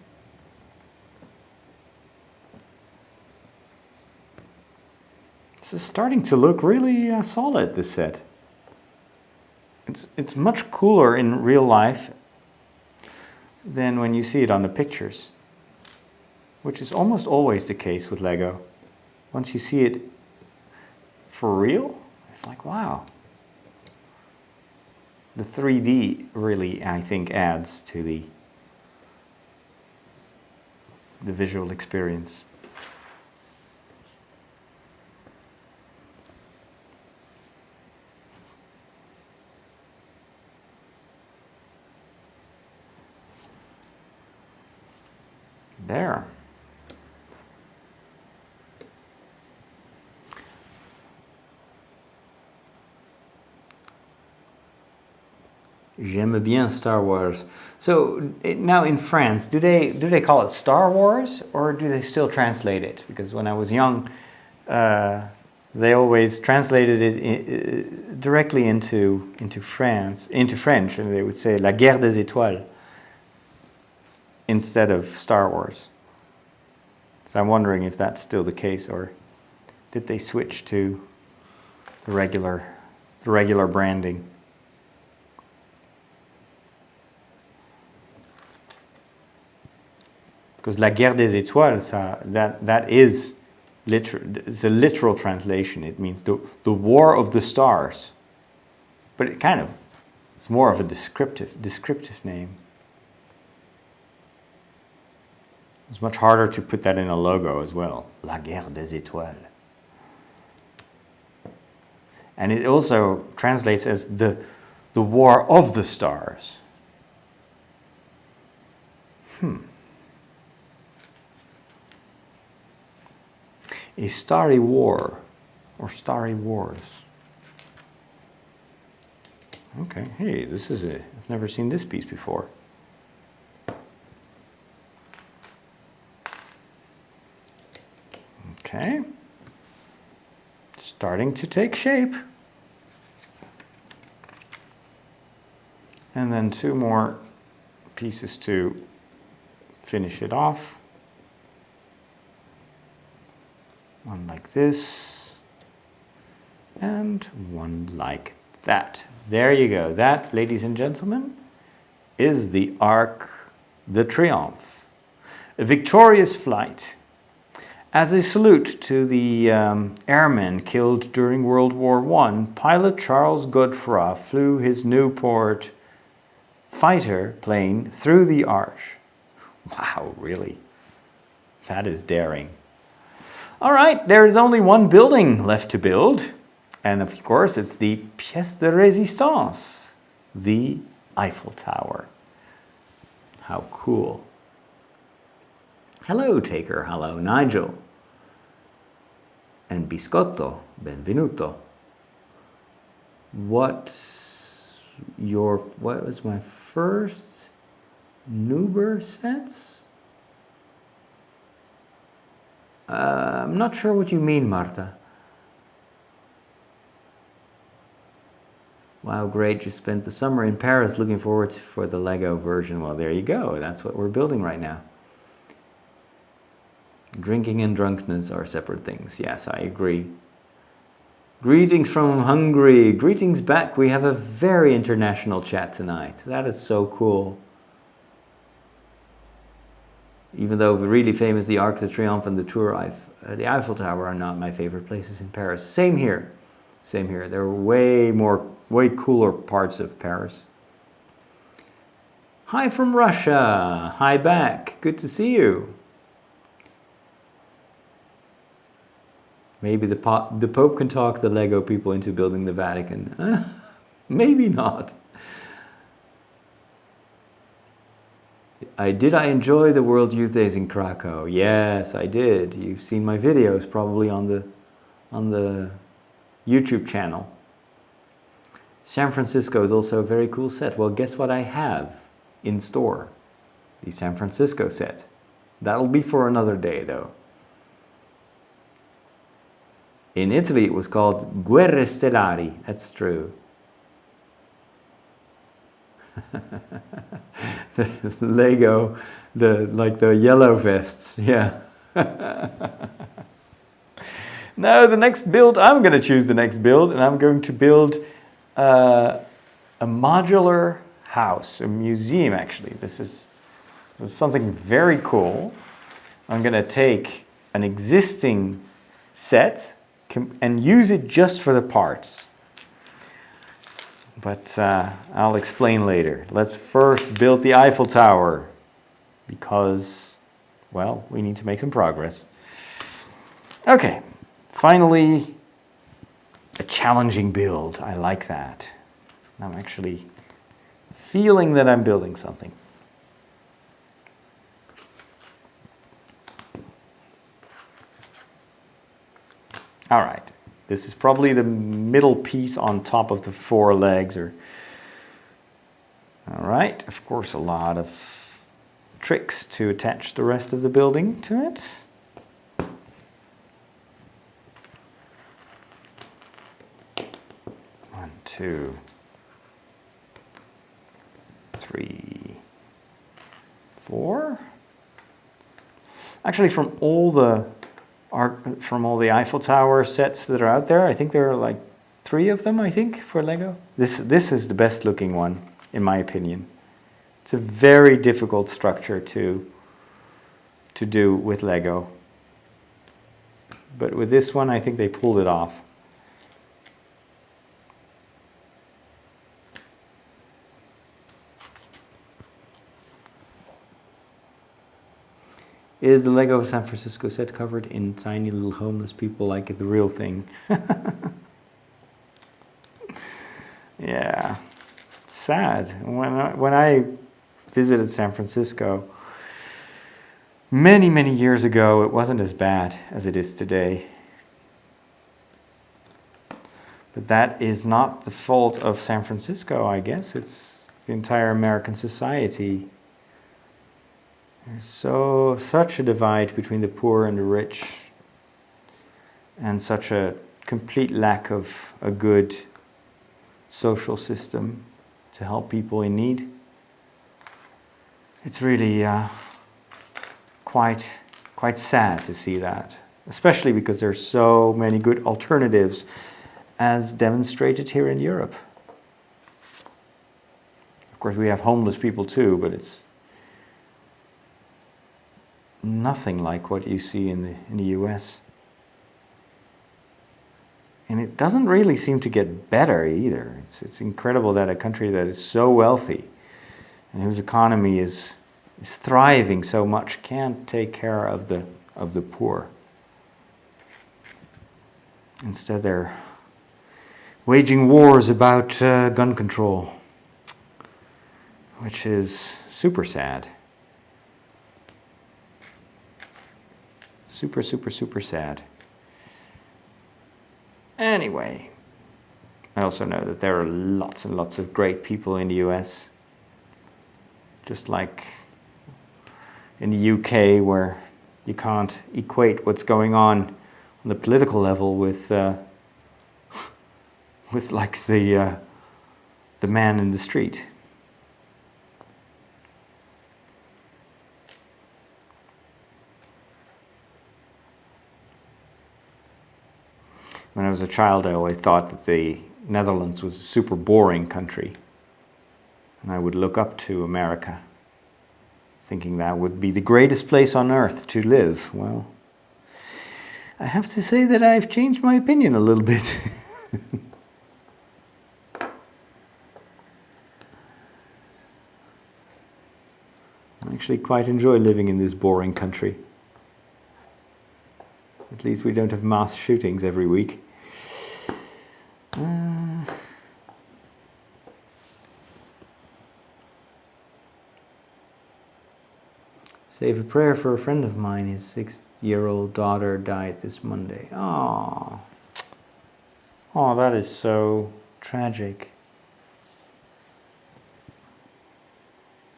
A: This is starting to look really solid, this set. It's much cooler in real life than when you see it on the pictures, which is almost always the case with Lego. Once you see it for real, it's like, wow. The 3D really, I think, adds to the visual experience. There. J'aime bien Star Wars. So now in France, do they call it Star Wars, or do they still translate it? Because when I was young, they always translated it directly into French, and they would say La Guerre des Étoiles instead of Star Wars. So I'm wondering if that's still the case, or did they switch to the regular branding? Because La Guerre des Étoiles, that is it's a literal translation. It means the War of the Stars. But it's more of a descriptive name. It's much harder to put that in a logo as well. La Guerre des Étoiles. And it also translates as the War of the Stars. A starry war, or starry wars. Okay, hey, this is it. I've never seen this piece before. Okay. Starting to take shape. And then 2 more pieces to finish it off. One like this, and one like that. There you go. That, ladies and gentlemen, is the Arc de Triomphe. A victorious flight. As a salute to the airmen killed during World War I, pilot Charles Godefroy flew his Newport fighter plane through the arch. Wow, really? That is daring. All right, there is only one building left to build. And of course, it's the pièce de résistance, the Eiffel Tower. How cool. Hello, Taker. Hello, Nigel. And Biscotto, benvenuto. What was my first Nuber sets? I'm not sure what you mean, Marta. Wow, great. You spent the summer in Paris. Looking forward for the Lego version. Well, there you go. That's what we're building right now. Drinking and drunkenness are separate things. Yes, I agree. Greetings from Hungary. Greetings back. We have a very international chat tonight. That is so cool. Even though really famous, the Arc de Triomphe and the Eiffel Tower are not my favorite places in Paris. Same here. Same here. There are way cooler parts of Paris. Hi from Russia. Hi back. Good to see you. Maybe the Pope can talk the Lego people into building the Vatican. Maybe not. Did I enjoy the World Youth Days in Krakow? Yes, I did. You've seen my videos probably on the YouTube channel. San Francisco is also a very cool set. Well, guess what I have in store? The San Francisco set. That'll be for another day, though. In Italy, it was called Guerre Stellari. That's true. The Lego, like the yellow vests, yeah. No, the next build, I'm going to choose the next build, and I'm going to build a modular house, a museum actually. This is something very cool. I'm going to take an existing set and use it just for the parts. But I'll explain later. Let's first build the Eiffel Tower because, well, we need to make some progress. Okay, finally, a challenging build. I like that. I'm actually feeling that I'm building something. All right. This is probably the middle piece on top of the 4 legs. All right, of course, a lot of tricks to attach the rest of the building to it. 1, 2, 3, 4. Actually, from all the Eiffel Tower sets that are out there, I think there are like 3 of them, I think, for Lego. This is the best looking one, in my opinion. It's a very difficult structure to do with Lego. But with this one, I think they pulled it off. Is the Lego San Francisco set covered in tiny little homeless people like the real thing? Yeah, it's sad. When I visited San Francisco many years ago, it wasn't as bad as it is today. But that is not the fault of San Francisco, I guess. It's the entire American society. There's such a divide between the poor and the rich, and such a complete lack of a good social system to help people in need. It's really quite sad to see that, especially because there's so many good alternatives as demonstrated here in Europe. Of course, we have homeless people too, but it's nothing like what you see in the US. And it doesn't really seem to get better either. It's incredible that a country that is so wealthy and whose economy is thriving so much can't take care of the poor. Instead, they're waging wars about gun control, which is super sad. Super, super, super sad. Anyway, I also know that there are lots and lots of great people in the US, just like in the UK, where you can't equate what's going on the political level with like the man in the street. When I was a child, I always thought that the Netherlands was a super boring country, and I would look up to America, thinking that would be the greatest place on earth to live. Well, I have to say that I've changed my opinion a little bit. I actually quite enjoy living in this boring country. At least we don't have mass shootings every week. Save a prayer for a friend of mine. His 6-year-old daughter died this Monday. Oh, that is so tragic.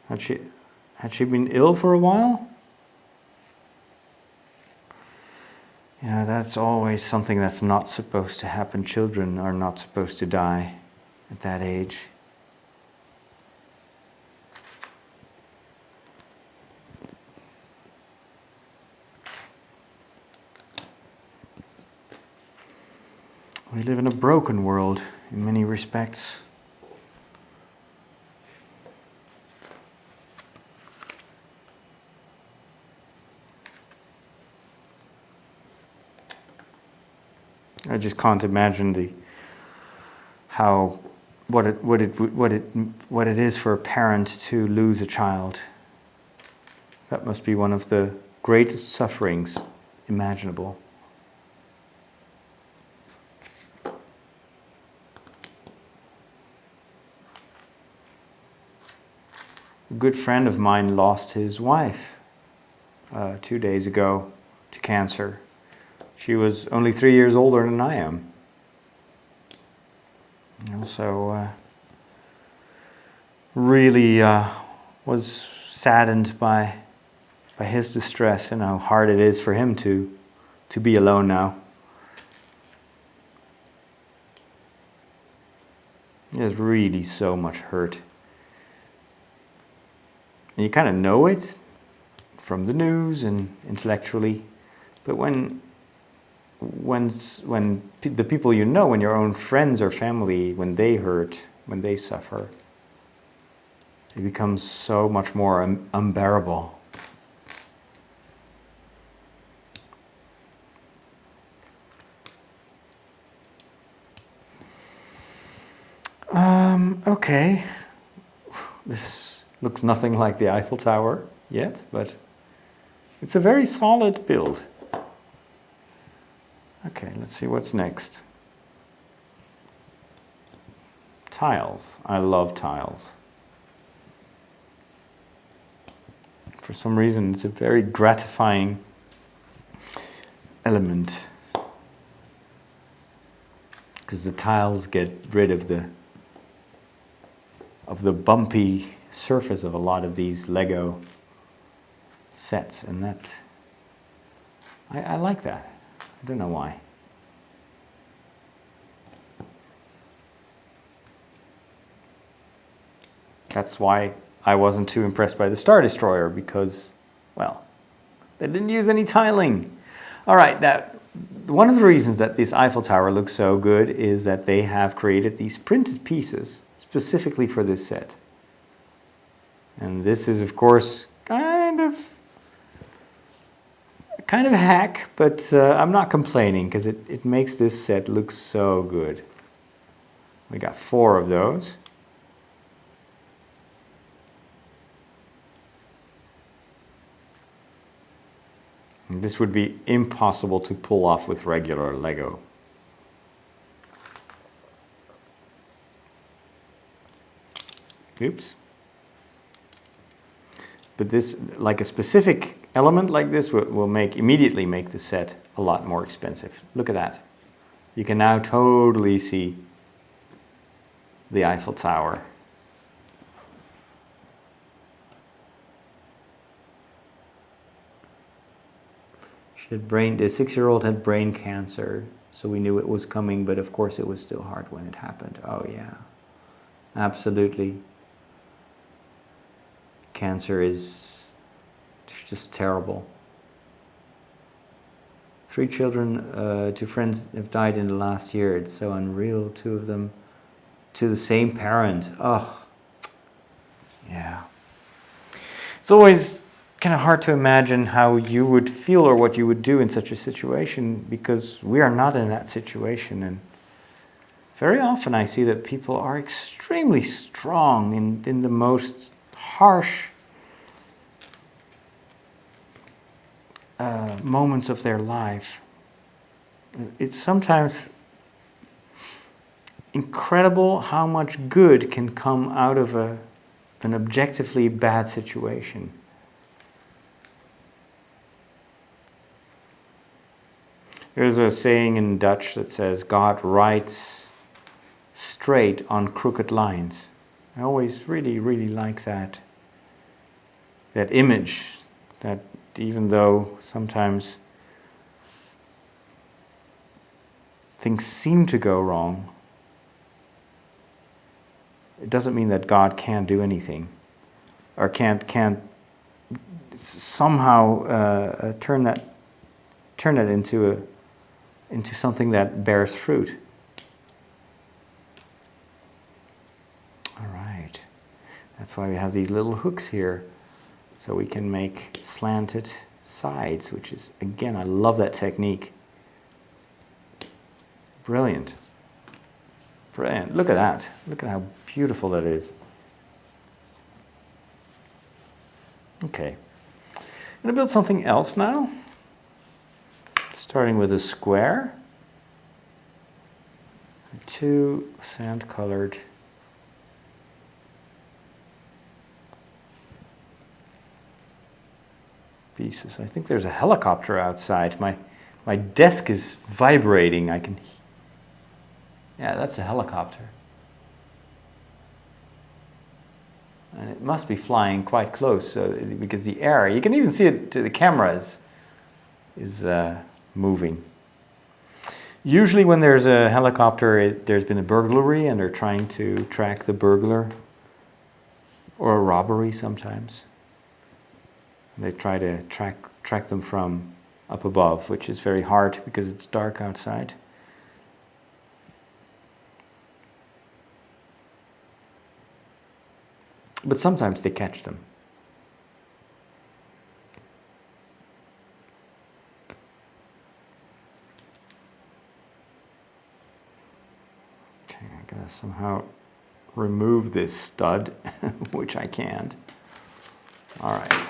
A: Had she been ill for a while? You know, that's always something that's not supposed to happen. Children are not supposed to die at that age. We live in a broken world in many respects. I just can't imagine what it is for a parent to lose a child. That must be one of the greatest sufferings imaginable. A good friend of mine lost his wife 2 days ago to cancer. She was only 3 years older than I am. And also really was saddened by his distress and how hard it is for him to be alone now. There's really so much hurt. And you kind of know it from the news and intellectually, but when the people you know, when your own friends or family, when they hurt, when they suffer, it becomes so much more unbearable. Okay, this looks nothing like the Eiffel Tower yet, but it's a very solid build. Okay, let's see what's next. Tiles. I love tiles. For some reason, it's a very gratifying element. because the tiles get rid of the bumpy surface of a lot of these Lego sets, and that I like that. I don't know why. That's why I wasn't too impressed by the Star Destroyer, because, well, they didn't use any tiling. All right, one of the reasons that this Eiffel Tower looks so good is that they have created these printed pieces specifically for this set. And this is, of course, kind of a hack, but I'm not complaining, because it makes this set look so good. We got 4 of those. And this would be impossible to pull off with regular Lego. Oops. But this, like a specific element like this, will immediately make the set a lot more expensive. Look at that. You can now totally see the Eiffel Tower. The 6-year-old had brain cancer, so we knew it was coming, but of course it was still hard when it happened. Oh yeah, absolutely. Cancer is just terrible. 3 children, 2 friends have died in the last year. It's so unreal. 2 of them to the same parent. Oh, yeah. It's always kind of hard to imagine how you would feel or what you would do in such a situation, because we are not in that situation. And very often I see that people are extremely strong in the most harsh moments of their life. It's sometimes incredible how much good can come out of an objectively bad situation. There's a saying in Dutch that says, God writes straight on crooked lines. I always really, really like that image, that even though sometimes things seem to go wrong, it doesn't mean that God can't do anything, or can't somehow turn that into something that bears fruit. All right, that's why we have these little hooks here, so we can make slanted sides, which is, again, I love that technique. Brilliant. Brilliant. Look at that. Look at how beautiful that is. Okay. I'm going to build something else now. Starting with a square. 2 sand-colored pieces. I think there's a helicopter outside. My desk is vibrating. Yeah, that's a helicopter. And it must be flying quite close, because the air, you can even see it to the cameras, is moving. Usually when there's a helicopter, there's been a burglary and they're trying to track the burglar, or a robbery sometimes. They try to track them from up above, which is very hard because it's dark outside. But sometimes they catch them. Okay, I'm gonna somehow remove this stud, which I can't. All right.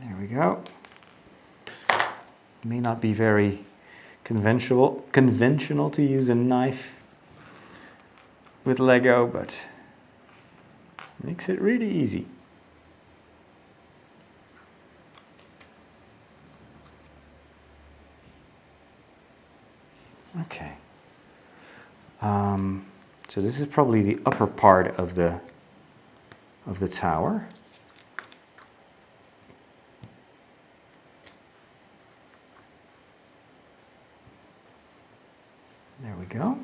A: There we go. It may not be very conventional to use a knife with Lego, but makes it really easy. Okay. So this is probably the upper part of the tower. There we go.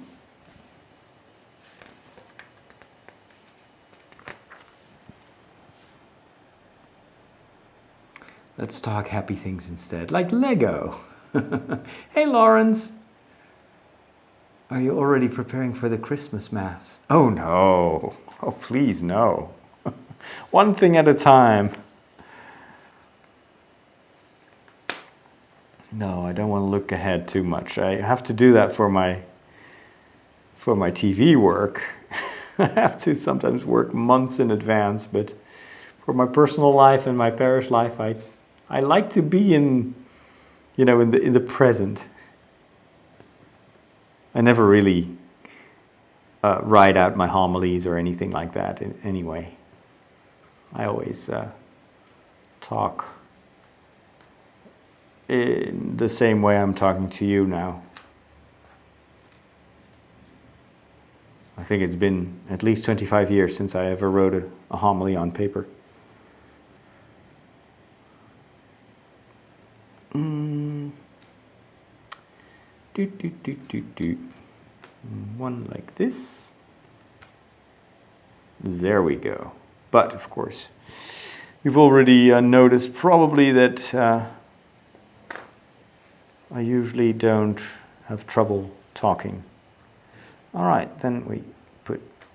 A: Let's talk happy things instead, like Lego. Hey, Lawrence. Are you already preparing for the Christmas Mass? Oh, no. Oh, please, no. One thing at a time. No, I don't want to look ahead too much. I have to do that for my TV work. I have to sometimes work months in advance, but for my personal life and my parish life, I like to be in the present. I never really write out my homilies or anything like that anyway. I always talk in the same way I'm talking to you now. I think it's been at least 25 years since I ever wrote a homily on paper. One like this. There we go. But, of course, you've already noticed probably that I usually don't have trouble talking. All right, then we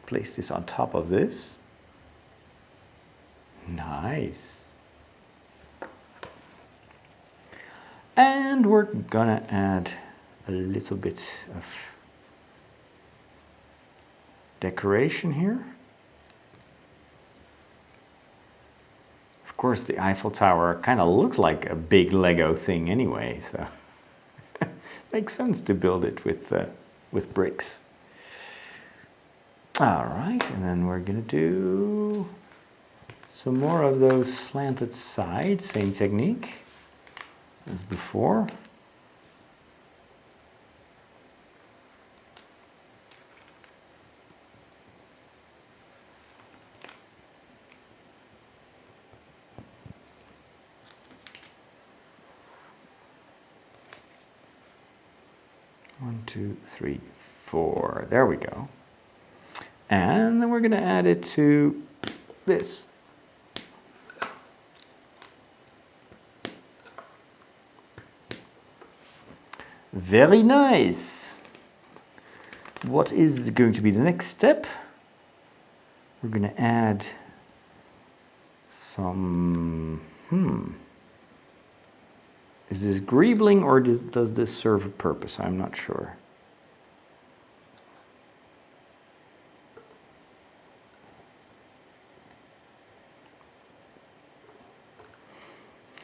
A: place this on top of this. Nice. And we're gonna add a little bit of decoration here. Of course, the Eiffel Tower kind of looks like a big Lego thing anyway, so makes sense to build it with bricks. All right, and then we're gonna do some more of those slanted sides, same technique as before. One, two, three, four. There we go. And then we're going to add it to this. Very nice. What is going to be the next step? We're going to add some... Is this greebling or does this serve a purpose? I'm not sure.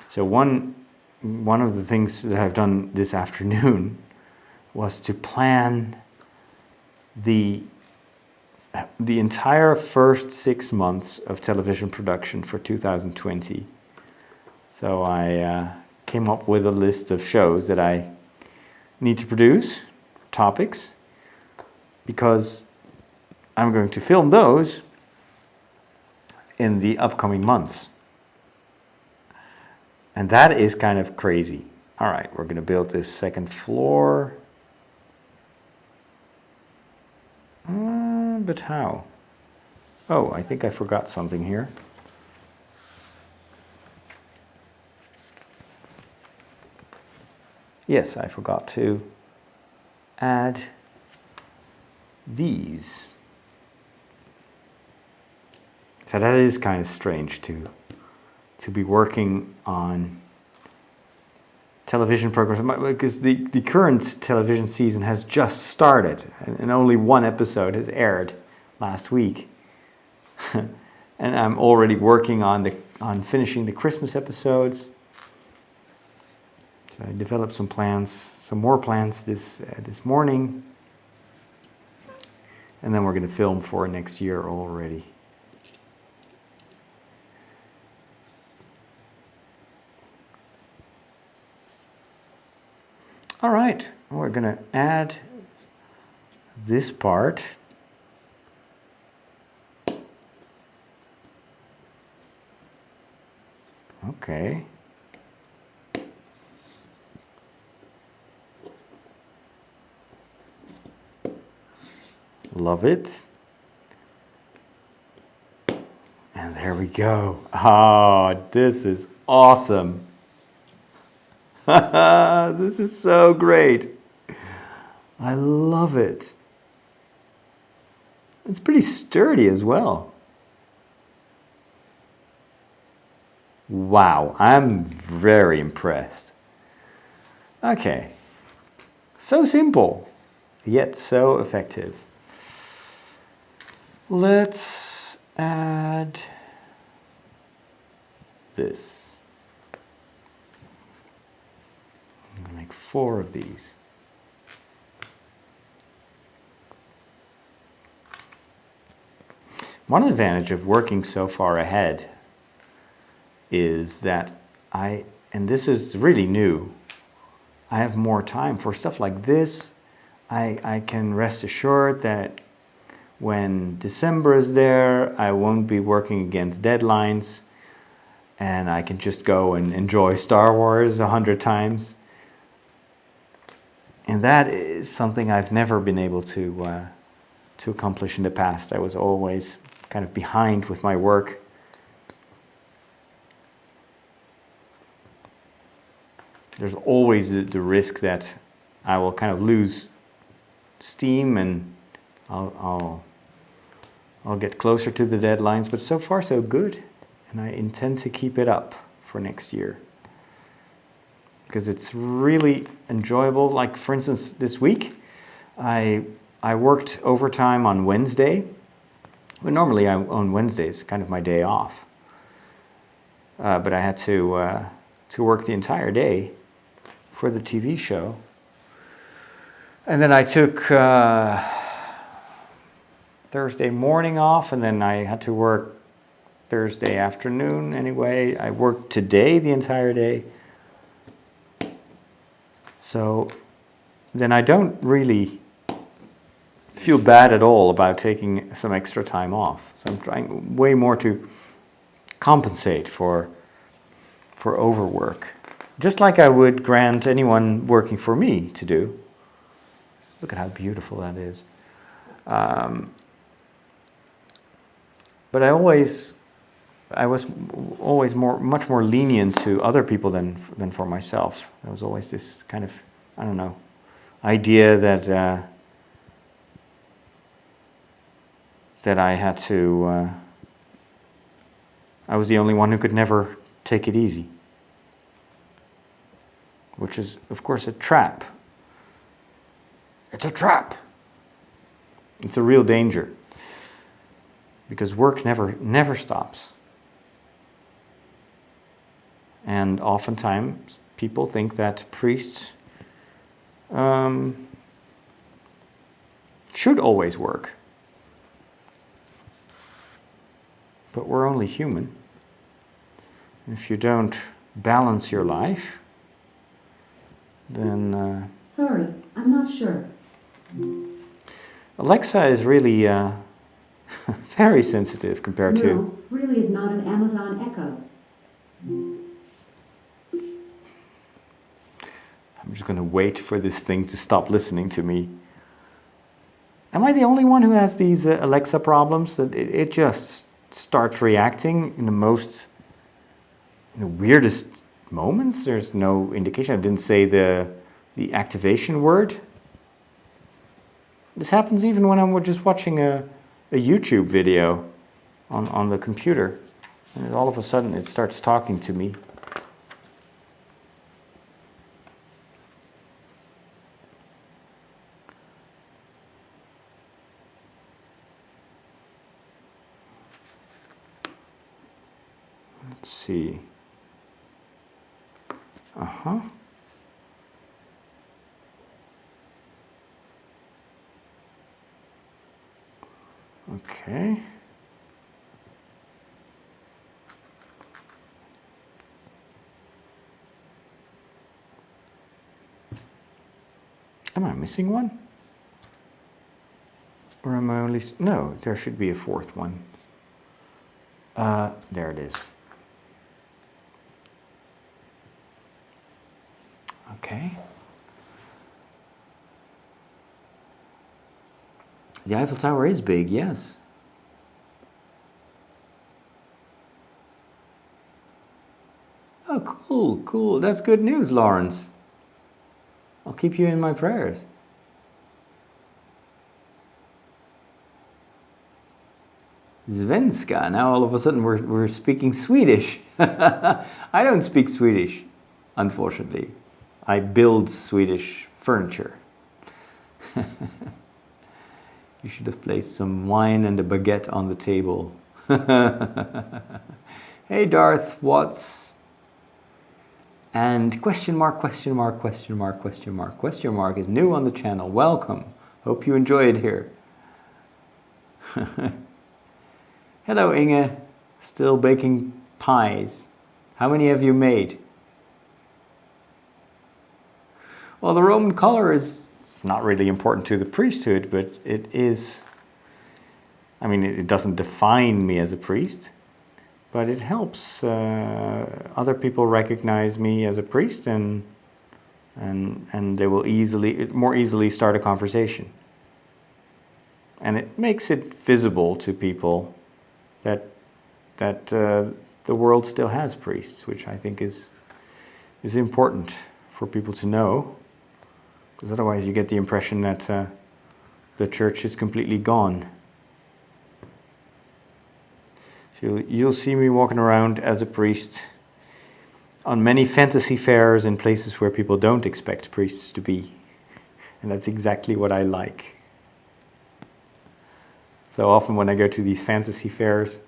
A: So one of the things that I've done this afternoon was to plan the entire first 6 months of television production for 2020. So I came up with a list of shows that I need to produce, topics, because I'm going to film those in the upcoming months. And that is kind of crazy. All right, we're going to build this second floor. But how? Oh, I think I forgot something here. Yes, I forgot to add these. So that is kind of strange to be working on television programs, because the current television season has just started and only one episode has aired last week. And I'm already working on finishing the Christmas episodes. So I developed some more plans this morning, and then we're going to film for next year already. All right, we're gonna add this part. Okay. Love it. And there we go. Oh, this is awesome. This is so great. I love it. It's pretty sturdy as well. Wow, I'm very impressed. Okay, so simple, yet so effective. Let's add this. I'm gonna make 4 of these. One advantage of working so far ahead is that and this is really new, I have more time for stuff like this. I can rest assured that when December is there, I won't be working against deadlines, and I can just go and enjoy Star Wars 100 times. And that is something I've never been able to accomplish in the past. I was always kind of behind with my work. There's always the risk that I will kind of lose steam, and I'll get closer to the deadlines, but so far so good, and I intend to keep it up for next year because it's really enjoyable. Like, for instance, this week I worked overtime on Wednesday. Well, normally on Wednesdays, kind of my day off, but I had to work the entire day for the TV show. And then I took Thursday morning off, and then I had to work Thursday afternoon anyway. I worked today the entire day. So then I don't really feel bad at all about taking some extra time off. So I'm trying way more to compensate for overwork, just like I would grant anyone working for me to do. Look at how beautiful that is. But I was always much more lenient to other people than for myself. There was always this kind of, I don't know, idea that I had to. I was the only one who could never take it easy, which is, of course, a trap. It's a trap. It's a real danger, because work never stops. And oftentimes people think that priests should always work. But we're only human. If you don't balance your life, then...
B: Sorry, I'm not sure.
A: Alexa is really very sensitive compared to...
B: No, really is not an Amazon Echo.
A: I'm just going to wait for this thing to stop listening to me. Am I the only one who has these Alexa problems? That it just starts reacting in the most weirdest moments? There's no indication. I didn't say the activation word. This happens even when I'm just watching a YouTube video on the computer. And all of a sudden it starts talking to me. Let's see. Uh-huh. Okay. Am I missing one? Or am I only... No, there should be a fourth one. There it is. Okay. The Eiffel Tower is big, yes. Oh, cool, cool. That's good news, Lawrence. I'll keep you in my prayers. Svenska. Now all of a sudden we're speaking Swedish. I don't speak Swedish, unfortunately. I build Swedish furniture. You should have placed some wine and a baguette on the table. Hey Darth Watts. And question mark is new on the channel. Welcome. Hope you enjoy it here. Hello Inge. Still baking pies. How many have you made? Well, the Roman collar is it's not really important to the priesthood, but it is, I mean, it doesn't define me as a priest, but it helps other people recognize me as a priest, and they will more easily start a conversation. And it makes it visible to people that the world still has priests, which I think is important for people to know, because otherwise you get the impression that the church is completely gone. So you'll see me walking around as a priest on many fantasy fairs in places where people don't expect priests to be. And that's exactly what I like. So often when I go to these fantasy fairs,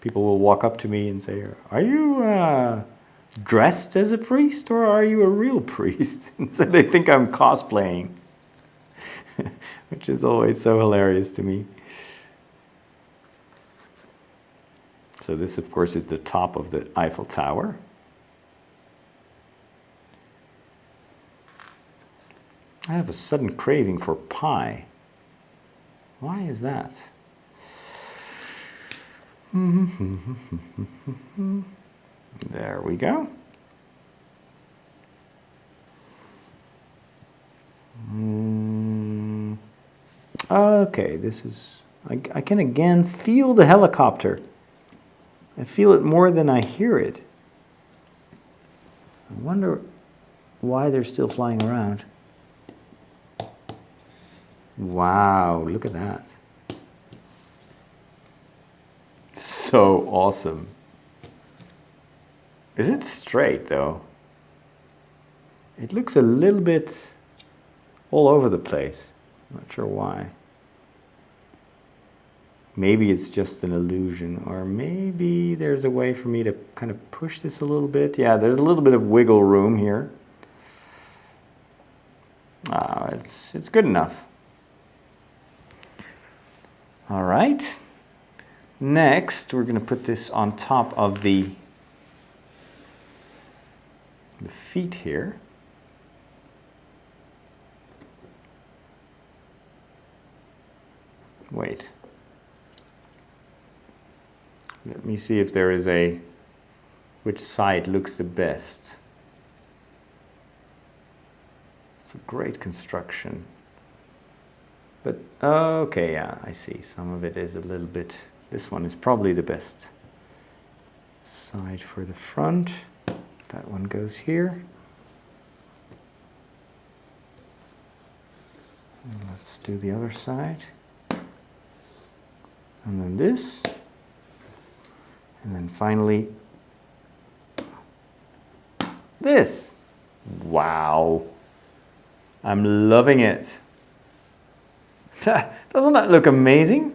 A: people will walk up to me and say, "Are you dressed as a priest, or are you a real priest?" So they think I'm cosplaying, which is always so hilarious to me. So this, of course, is the top of the Eiffel Tower. I have a sudden craving for pie. Why is that? There we go. Okay, this is... I can again feel the helicopter. I feel it more than I hear it. I wonder why they're still flying around. Wow, look at that. So awesome. Is it straight though? It looks a little bit all over the place. I'm not sure why. Maybe it's just an illusion, or maybe there's a way for me to kind of push this a little bit. Yeah, there's a little bit of wiggle room here. It's good enough. All right. Next, we're going to put this on top of the feet here. Wait. Let me see if there is which side looks the best. It's a great construction. But, okay, yeah, I see. Some of it is a little bit, this one is probably the best side for the front. That one goes here. And let's do the other side. And then this. And then finally, this. Wow. I'm loving it. Doesn't that look amazing?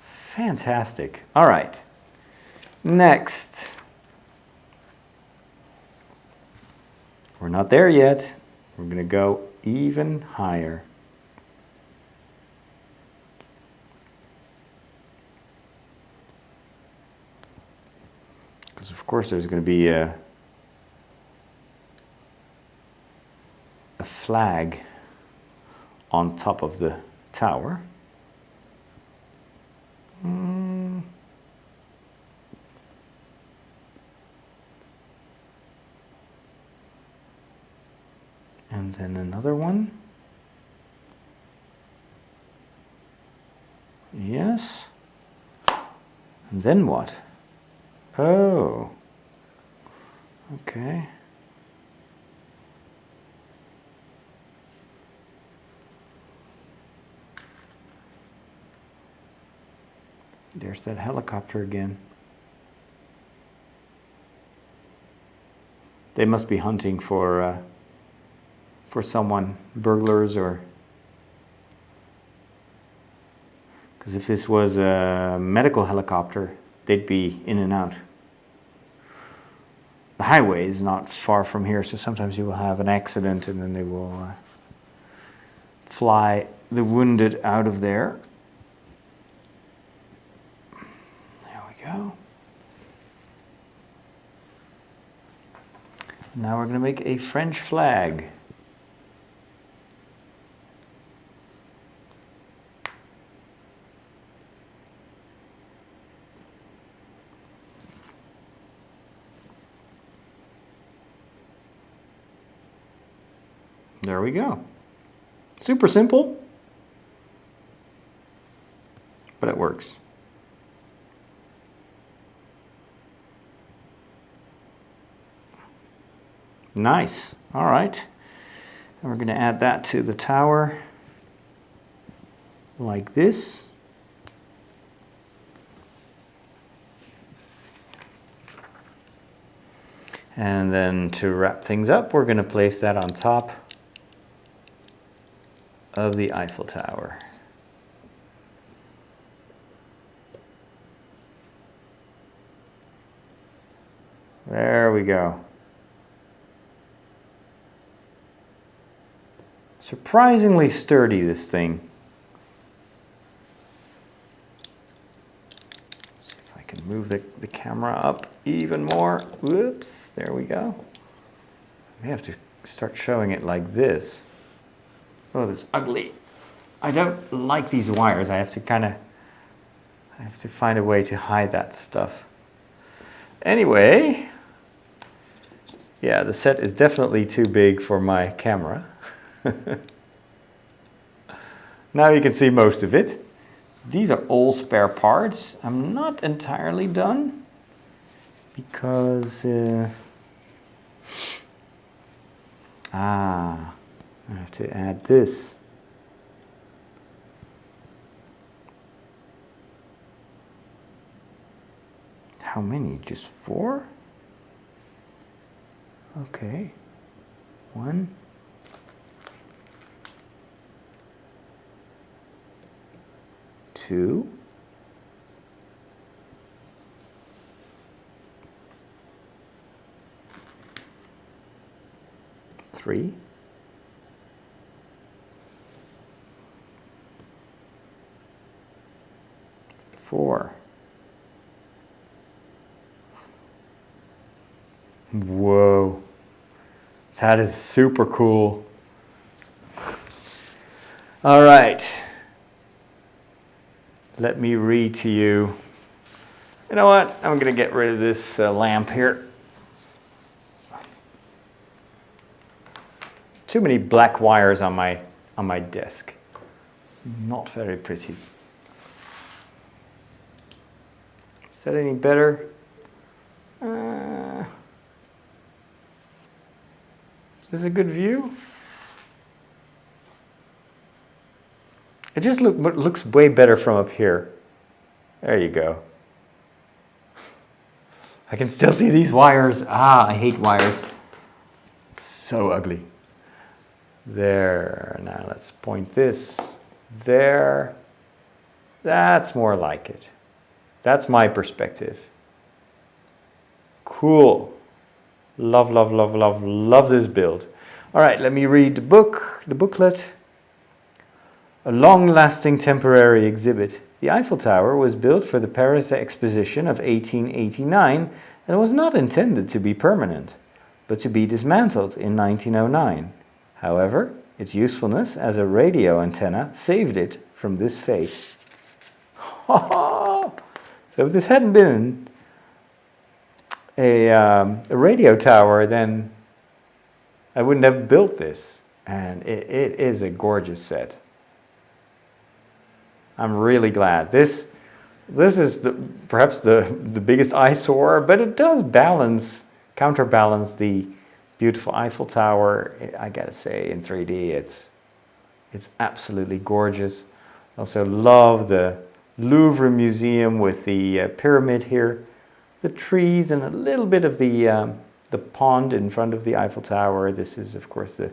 A: Fantastic. All right. Next. We're not there yet. We're going to go even higher. Because of course there's going to be flag on top of the tower. And then another one. Yes. And then what? Oh. Okay. There's that helicopter again. They must be hunting for someone, burglars, or... Because if this was a medical helicopter, they'd be in and out. The highway is not far from here, so sometimes you will have an accident and then they will fly the wounded out of there. There we go. Now we're going to make a French flag. There we go. Super simple, but it works. Nice. All right. And we're going to add that to the tower like this. And then to wrap things up, we're going to place that on top of the Eiffel Tower. There we go. Surprisingly sturdy, this thing. Let's see if I can move the camera up even more. Whoops, there we go. I may have to start showing it like this. Oh, this ugly. I don't like these wires. I have to find a way to hide that stuff. Anyway, yeah, the set is definitely too big for my camera. Now you can see most of it. These are all spare parts. I'm not entirely done because I have to add this. How many? Just 4? Okay. 1. 2. 3. 4. Whoa. That is super cool. All right. Let me read to you. You know what? I'm going to get rid of this lamp here. Too many black wires on my desk. It's not very pretty. Is that any better? Is this a good view? It just looks way better from up here. There you go. I can still see these wires. I hate wires. So ugly. There. Now let's point this there. That's more like it. That's my perspective. Cool. Love, love, love, love, love this build. All right, let me read the booklet. A long-lasting temporary exhibit. The Eiffel Tower was built for the Paris Exposition of 1889 and was not intended to be permanent, but to be dismantled in 1909. However, its usefulness as a radio antenna saved it from this fate. So if this hadn't been a radio tower, then I wouldn't have built this. And it is a gorgeous set. I'm really glad. This is perhaps the biggest eyesore, but it does counterbalance the beautiful Eiffel Tower. I gotta say, in 3D, it's absolutely gorgeous. I also love the Louvre Museum with the pyramid here, the trees, and a little bit of the pond in front of the Eiffel Tower. This is, of course, the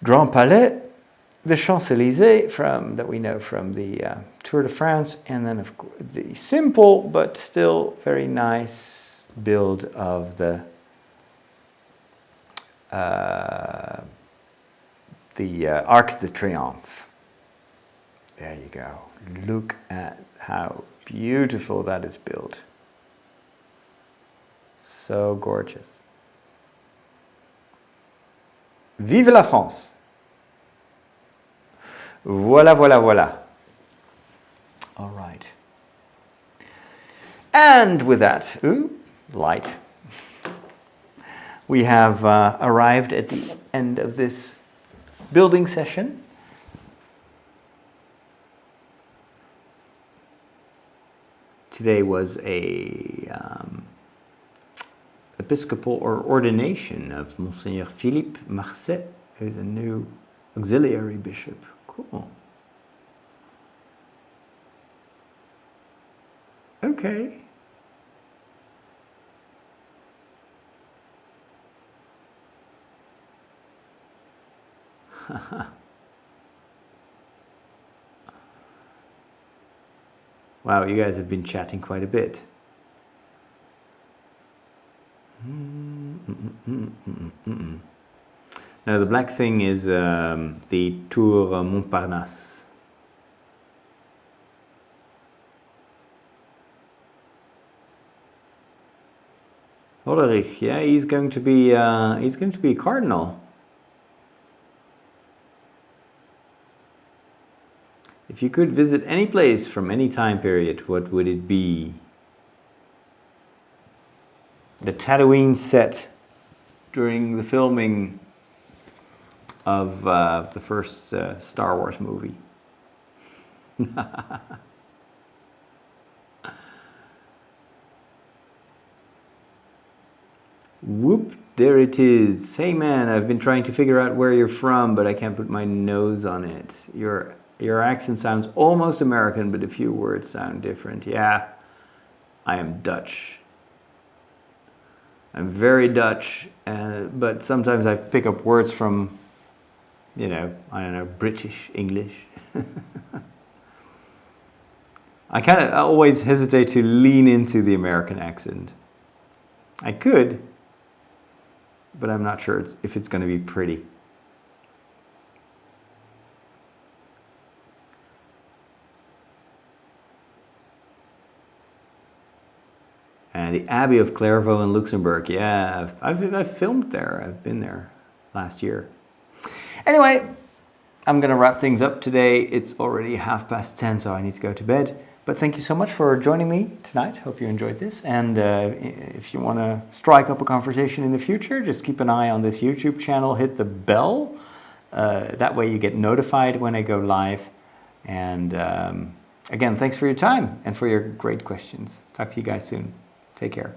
A: Grand Palais, the Champs-Élysées that we know from the Tour de France, and then of course the simple but still very nice build of the Arc de Triomphe. There you go. Look at how beautiful that is built. So gorgeous. Vive la France! Voilà, voilà, voilà. All right. And with that, light. We have arrived at the end of this building session. Today was a episcopal ordination of Monseigneur Philippe Marcet, who's a new auxiliary bishop. Cool. Okay. Wow, you guys have been chatting quite a bit. Now the black thing is the Tour Montparnasse. Ulrich, yeah, he's going to be a cardinal. If you could visit any place from any time period, what would it be? The Tatooine set during the filming of the first Star Wars movie. Whoop, there it is. Hey man, I've been trying to figure out where you're from, but I can't put my nose on it. Your accent sounds almost American, but a few words sound different. Yeah, I am Dutch. I'm very Dutch, but sometimes I pick up words from, I don't know, British English. I kind of always hesitate to lean into the American accent. I could, but I'm not sure if it's going to be pretty. And the Abbey of Clairvaux in Luxembourg. Yeah, I've filmed there. I've been there last year. Anyway, I'm going to wrap things up today. It's already 10:30, so I need to go to bed. But thank you so much for joining me tonight. Hope you enjoyed this. And if you want to strike up a conversation in the future, just keep an eye on this YouTube channel. Hit the bell. That way you get notified when I go live. And again, thanks for your time and for your great questions. Talk to you guys soon. Take care.